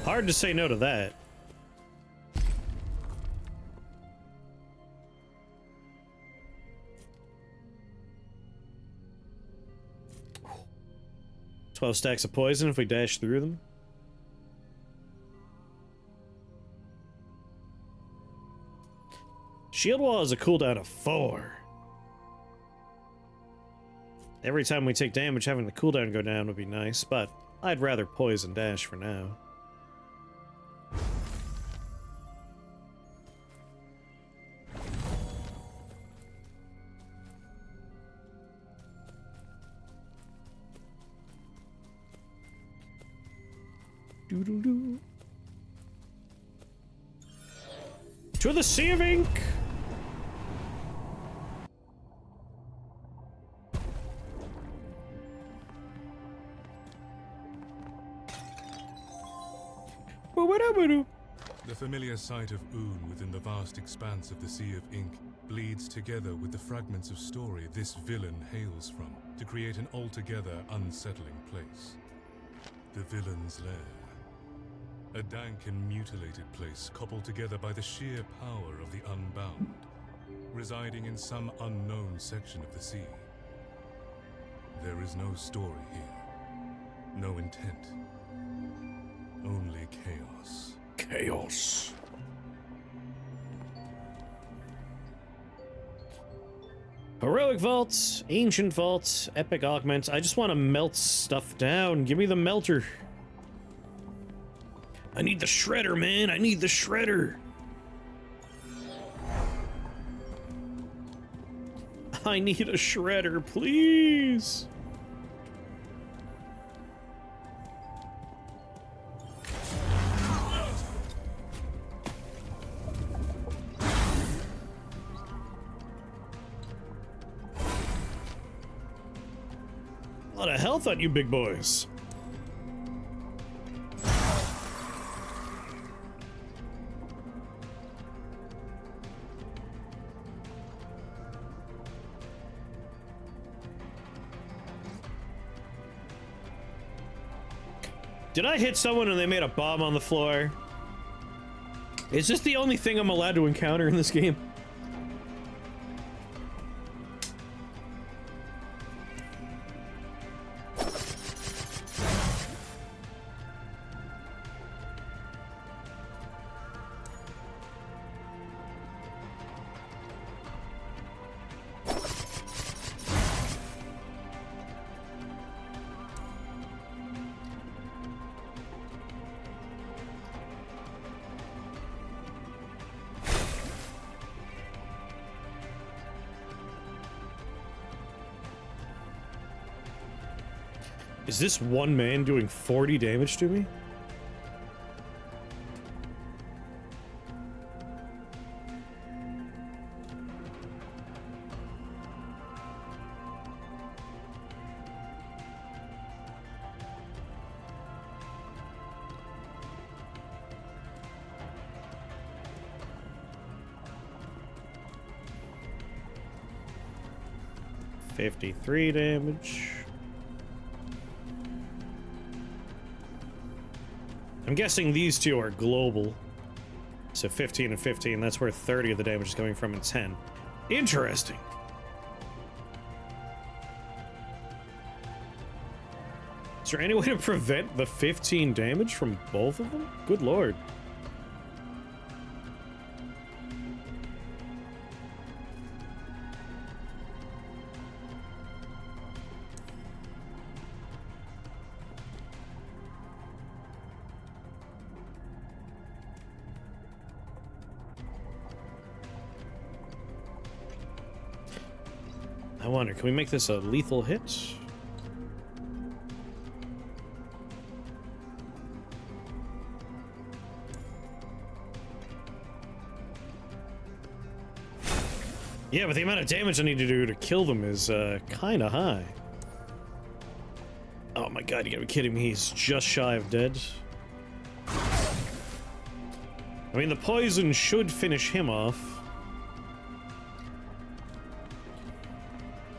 Hard to say no to that. "12 stacks of poison if we dash through them." Shield wall has a cooldown of 4. Every time we take damage, having the cooldown go down would be nice, but I'd rather poison dash for now. Doodle-doo. To the Sea of Ink!
The familiar sight of Oon within the vast expanse of the Sea of Ink bleeds together with the fragments of story this villain hails from to create an altogether unsettling place. The villain's lair. A dank and mutilated place coupled together by the sheer power of the unbound, residing in some unknown section of the sea. There is no story here, no intent, only chaos.
Chaos. Heroic vaults, ancient vaults, epic augments. I just want to melt stuff down. Give me the melter. I need the shredder, man. I need the shredder. I need a shredder, please. A lot of health on you big boys. Did I hit someone and they made a bomb on the floor? Is this the only thing I'm allowed to encounter in this game? Is this one man doing 40 damage to me? $53 damage. I'm guessing these two are global. So 15 and 15, that's where 30 of the damage is coming from and 10. Interesting. Is there any way to prevent the 15 damage from both of them? Good lord. I wonder, can we make this a lethal hit? Yeah, but the amount of damage I need to do to kill them is kind of high. Oh my god, you gotta be kidding me, he's just shy of dead. I mean, the poison should finish him off.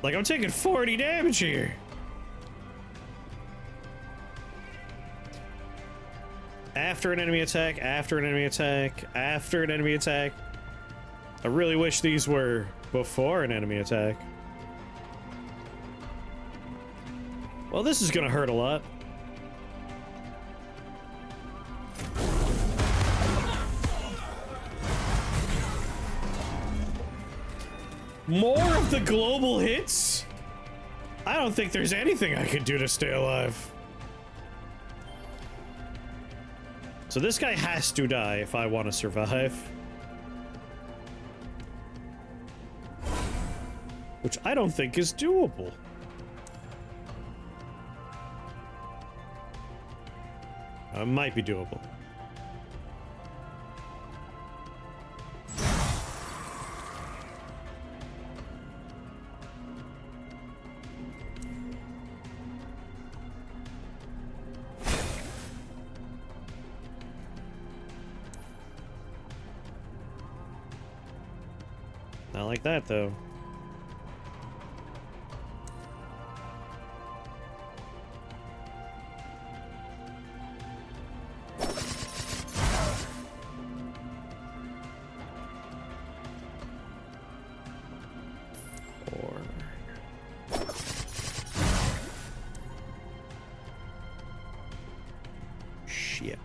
Like, I'm taking 40 damage here. After an enemy attack, after an enemy attack, after an enemy attack. I really wish these were before an enemy attack. Well, this is gonna hurt a lot. More of the global hits? I don't think there's anything I could do to stay alive. So this guy has to die if I want to survive. Which I don't think is doable. It might be doable. Not like that, though. Shit.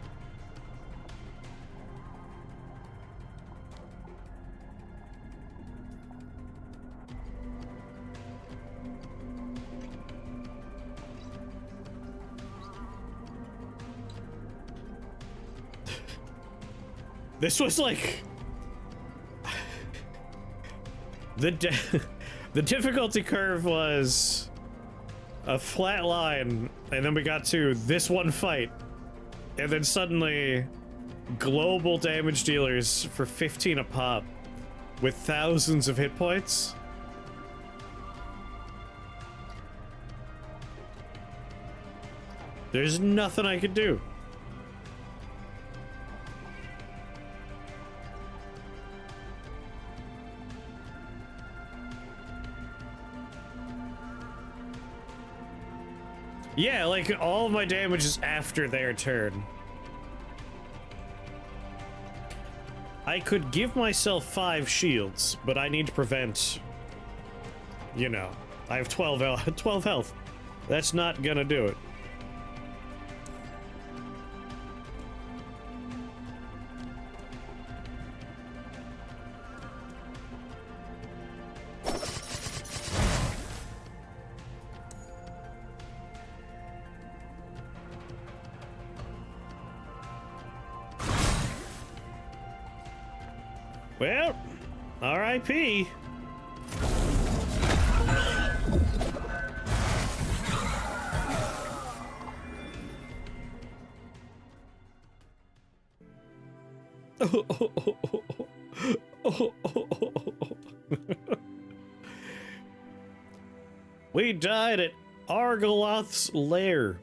This was like the difficulty curve was a flat line, and then we got to this one fight, and then suddenly global damage dealers for 15 a pop with thousands of hit points. There's nothing I could do. Yeah, like, all of my damage is after their turn. I could give myself 5 shields, but I need to prevent... You know, I have 12 health. That's not gonna do it. Well, R.I.P. We died at Argoloth's lair.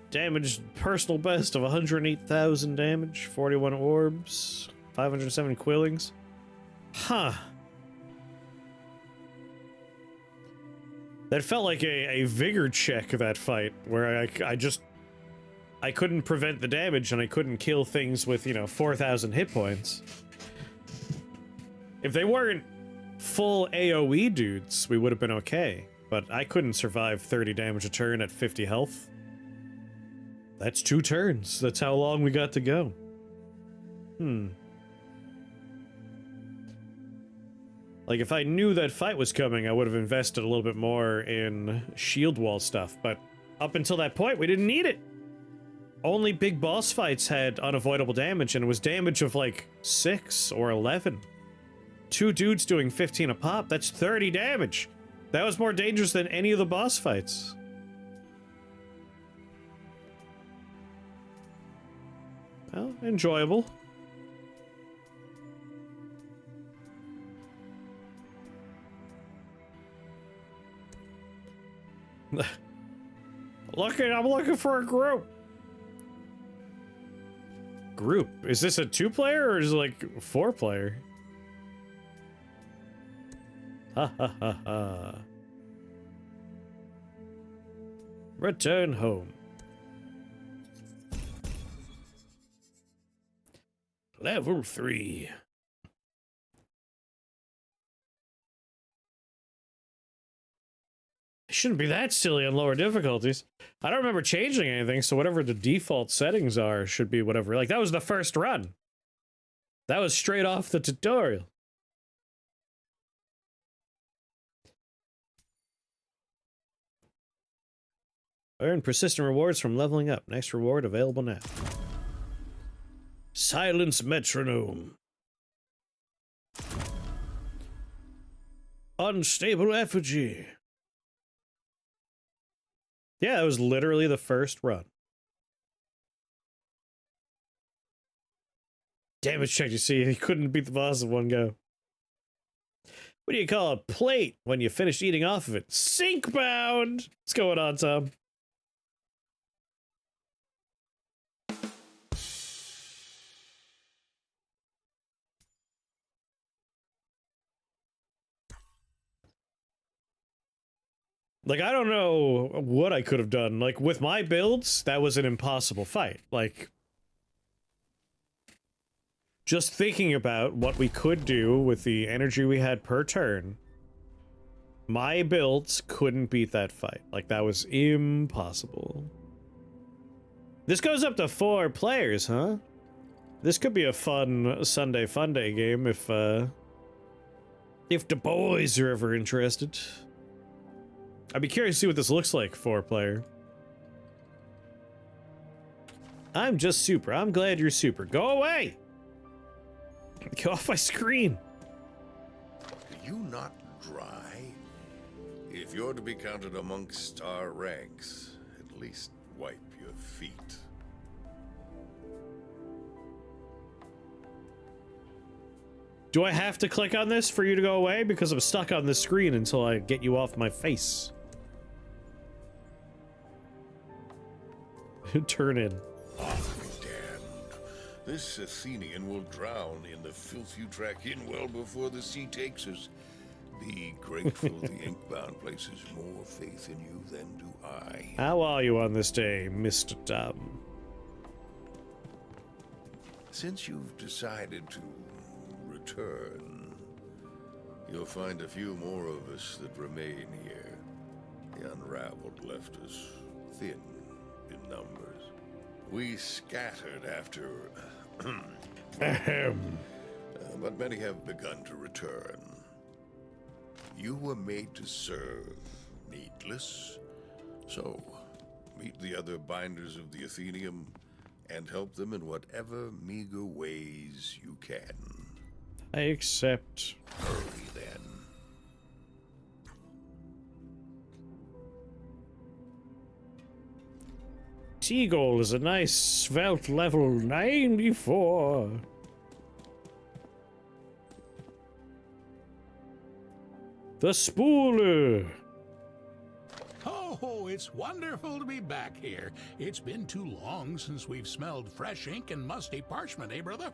Damaged personal best of 108,000 damage, 41 orbs, 507 quillings. Huh. That felt like a vigor check, that fight, where I couldn't prevent the damage and I couldn't kill things with, 4,000 hit points. If they weren't full AoE dudes, we would have been okay. But I couldn't survive 30 damage a turn at 50 health. That's 2 turns. That's how long we got to go. Like, if I knew that fight was coming, I would have invested a little bit more in shield wall stuff, but up until that point, we didn't need it. Only big boss fights had unavoidable damage, and it was damage of, like, 6 or 11. 2 dudes doing 15 a pop, that's 30 damage. That was more dangerous than any of the boss fights. Well, enjoyable. I'm looking for a group. Group? Is this a 2-player or is it like 4-player? Ha ha ha ha. Return home. Level 3. It shouldn't be that silly on lower difficulties. I don't remember changing anything, so whatever the default settings are should be whatever. Like, that was the first run. That was straight off the tutorial. Earn persistent rewards from leveling up. Next reward available now. Silence metronome. Unstable effigy. Yeah, it was literally the first run. Damage check, you see, he couldn't beat the boss in one go. What do you call a plate when you finish eating off of it? Inkbound! What's going on, Tom? Like, I don't know what I could have done. Like, with my builds, that was an impossible fight. Like, just thinking about what we could do with the energy we had per turn, my builds couldn't beat that fight. Like, that was impossible. This goes up to 4 players, huh? This could be a fun Sunday Funday game if the boys are ever interested. I'd be curious to see what this looks like, 4-player. I'm just super. I'm glad you're super. Go away! Get off my screen!
Are you not dry? If you're to be counted amongst star ranks, at least wipe your feet.
Do I have to click on this for you to go away? Because I'm stuck on this screen until I get you off my face. Turn in.
Damned. This Athenian will drown in the filth you track in well before the sea takes us. Be grateful the Inkbound places more faith in you than do I.
How are you on this day, Mr. Dumb?
Since you've decided to return, you'll find a few more of us that remain here. The unraveled left us thin in numbers. We scattered after... but many have begun to return. You were made to serve, needless. So, meet the other binders of the Athenium and help them in whatever meager ways you can.
I accept.
Hurry, then.
seagull is a nice svelte level 94. The spooler.
Oh, it's wonderful to be back here. It's been too long since we've smelled fresh ink and musty parchment, eh, brother?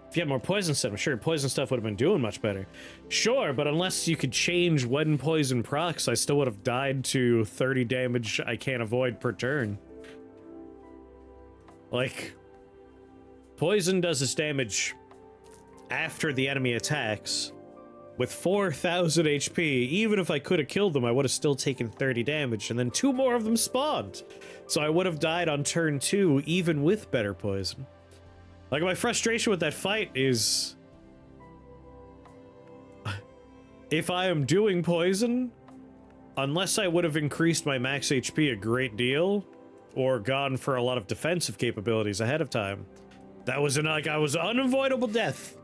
If you had more poison stuff, I'm sure poison stuff would have been doing much better. Sure, but unless you could change when poison procs, I still would have died to 30 damage I can't avoid per turn. Like, poison does its damage after the enemy attacks. With 4,000 HP, even if I could have killed them, I would have still taken 30 damage, and then 2 more of them spawned. So I would have died on turn 2, even with better poison. Like, my frustration with that fight is... if I am doing poison, unless I would have increased my max HP a great deal, or gone for a lot of defensive capabilities ahead of time, that was I was unavoidable death.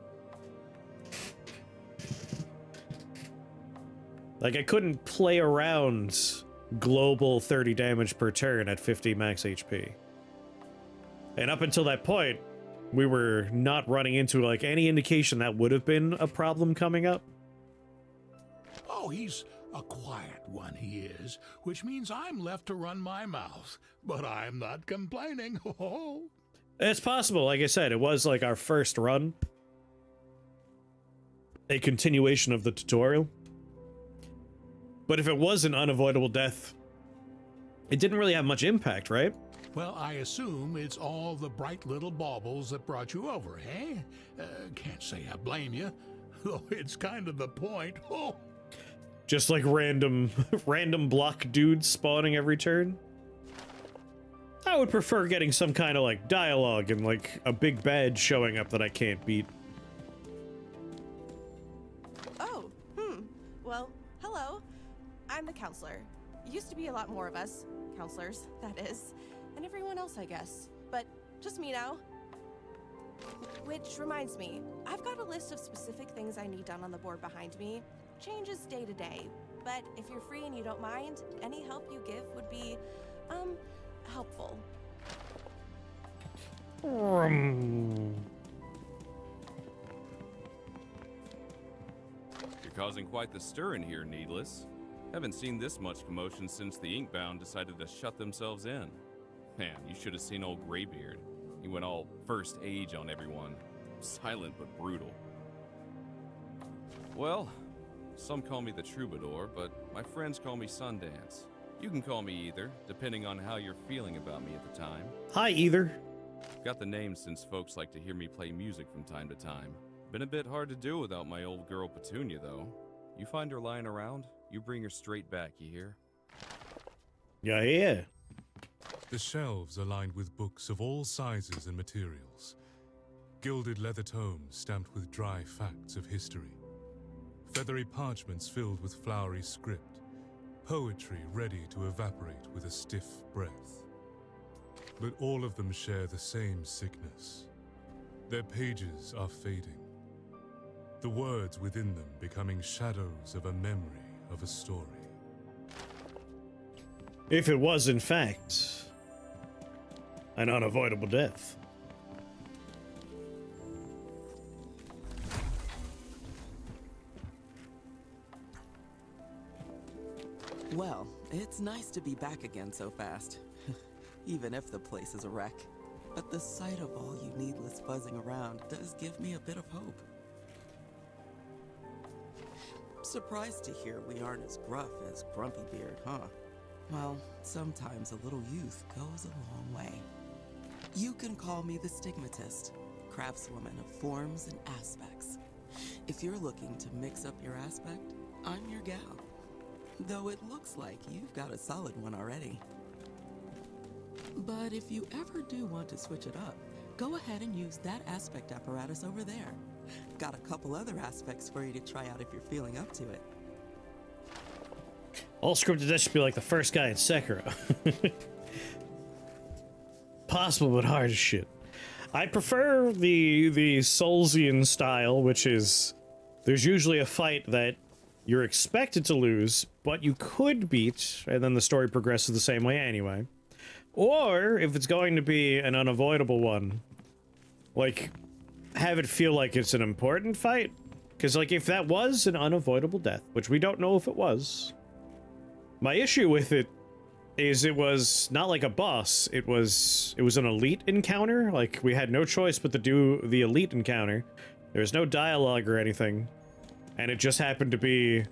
Like, I couldn't play around global 30 damage per turn at 50 max HP. And up until that point, we were not running into, like, any indication that would have been a problem coming up.
Oh, he's a quiet one, he is, which means I'm left to run my mouth. But I'm not complaining. Oh.
It's possible. Like I said, it was, like, our first run. A continuation of the tutorial. But if it was an unavoidable death, it didn't really have much impact, right?
Well, I assume it's all the bright little baubles that brought you over, eh? Can't say I blame you, though it's kind of the point. Oh.
Just like random block dudes spawning every turn? I would prefer getting some kind of, like, dialogue and, like, a big badge showing up that I can't beat.
Oh, well, hello. I'm the counselor. Used to be a lot more of us. Counselors, that is. And everyone else, I guess. But just me now. Which reminds me, I've got a list of specific things I need done on the board behind me. Changes day to day. But if you're free and you don't mind, any help you give would be, helpful.
You're causing quite the stir in here, Needless. Haven't seen this much commotion since the Inkbound decided to shut themselves in. Man, you should have seen old Greybeard. He went all first age on everyone. Silent but brutal. Well, some call me the Troubadour, but my friends call me Sundance. You can call me either, depending on how you're feeling about me at the time.
Hi, either.
Got the name since folks like to hear me play music from time to time. Been a bit hard to do without my old girl Petunia, though. You find her lying around, you bring her straight back, you hear?
Yeah.
The shelves are lined with books of all sizes and materials. Gilded leather tomes stamped with dry facts of history. Feathery parchments filled with flowery script. Poetry ready to evaporate with a stiff breath. But all of them share the same sickness. Their pages are fading. The words within them becoming shadows of a memory of a story.
If it was, in fact, an unavoidable death.
Well, it's nice to be back again so fast. Even if the place is a wreck. But the sight of all you needless buzzing around does give me a bit of hope. Surprised to hear we aren't as gruff as Grumpy Beard, huh? Well, sometimes a little youth goes a long way. You can call me the Stigmatist, craftswoman of forms and aspects. If you're looking to mix up your aspect, I'm your gal. Though it looks like you've got a solid one already. But if you ever do want to switch it up, go ahead and use that aspect apparatus over there. Got a couple other aspects for you to try out if you're feeling up to it.
All scripted that should be like the first guy in Sekiro. Possible but hard as shit. I prefer the Soulsian style, which is there's usually a fight that you're expected to lose, but you could beat, and then the story progresses the same way anyway. Or if it's going to be an unavoidable one, like, have it feel like it's an important fight. Because, like, if that was an unavoidable death, which we don't know if it was, my issue with it is it was not like a boss. It was an elite encounter. Like, we had no choice but to do the elite encounter. There was no dialogue or anything. And it just happened to be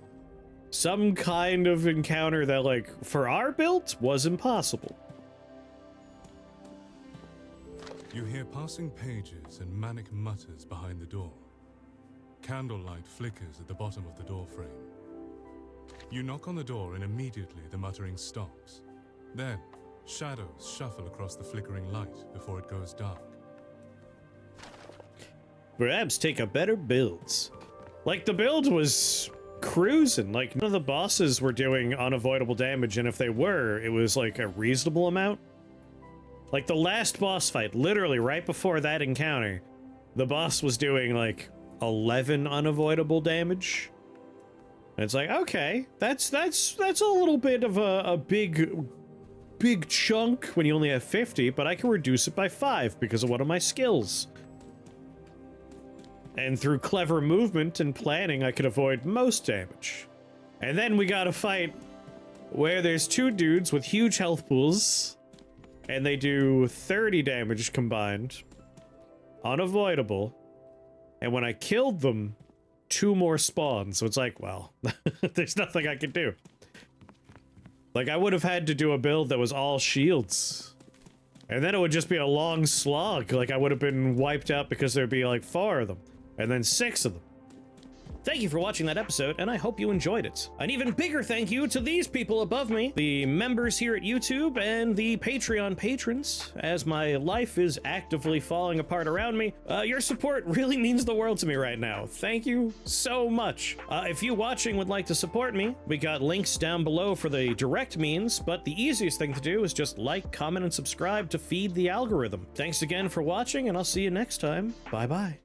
some kind of encounter that, like, for our build, was impossible.
You hear passing pages and manic mutters behind the door. Candlelight flickers at the bottom of the door frame. You knock on the door and immediately the muttering stops. Then, shadows shuffle across the flickering light before it goes dark.
Perhaps take a better build. Like, the build was cruising. Like, none of the bosses were doing unavoidable damage, and if they were, it was like a reasonable amount. Like, the last boss fight, literally right before that encounter, the boss was doing like 11 unavoidable damage. And it's like, okay, that's a little bit of a big chunk when you only have 50, but I can reduce it by 5 because of one of my skills. And through clever movement and planning, I could avoid most damage. And then we got a fight where there's two dudes with huge health pools, and they do 30 damage combined, unavoidable. And when I killed them, 2 more spawn. So it's like, well, there's nothing I can do. Like, I would have had to do a build that was all shields. And then it would just be a long slog. Like, I would have been wiped out because there'd be like 4 of them. And then 6 of them. Thank you for watching that episode, and I hope you enjoyed it. An even bigger thank you to these people above me, the members here at YouTube and the Patreon patrons. As my life is actively falling apart around me, your support really means the world to me right now. Thank you so much. If you watching would like to support me, we got links down below for the direct means, but the easiest thing to do is just like, comment, and subscribe to feed the algorithm. Thanks again for watching, and I'll see you next time. Bye-bye.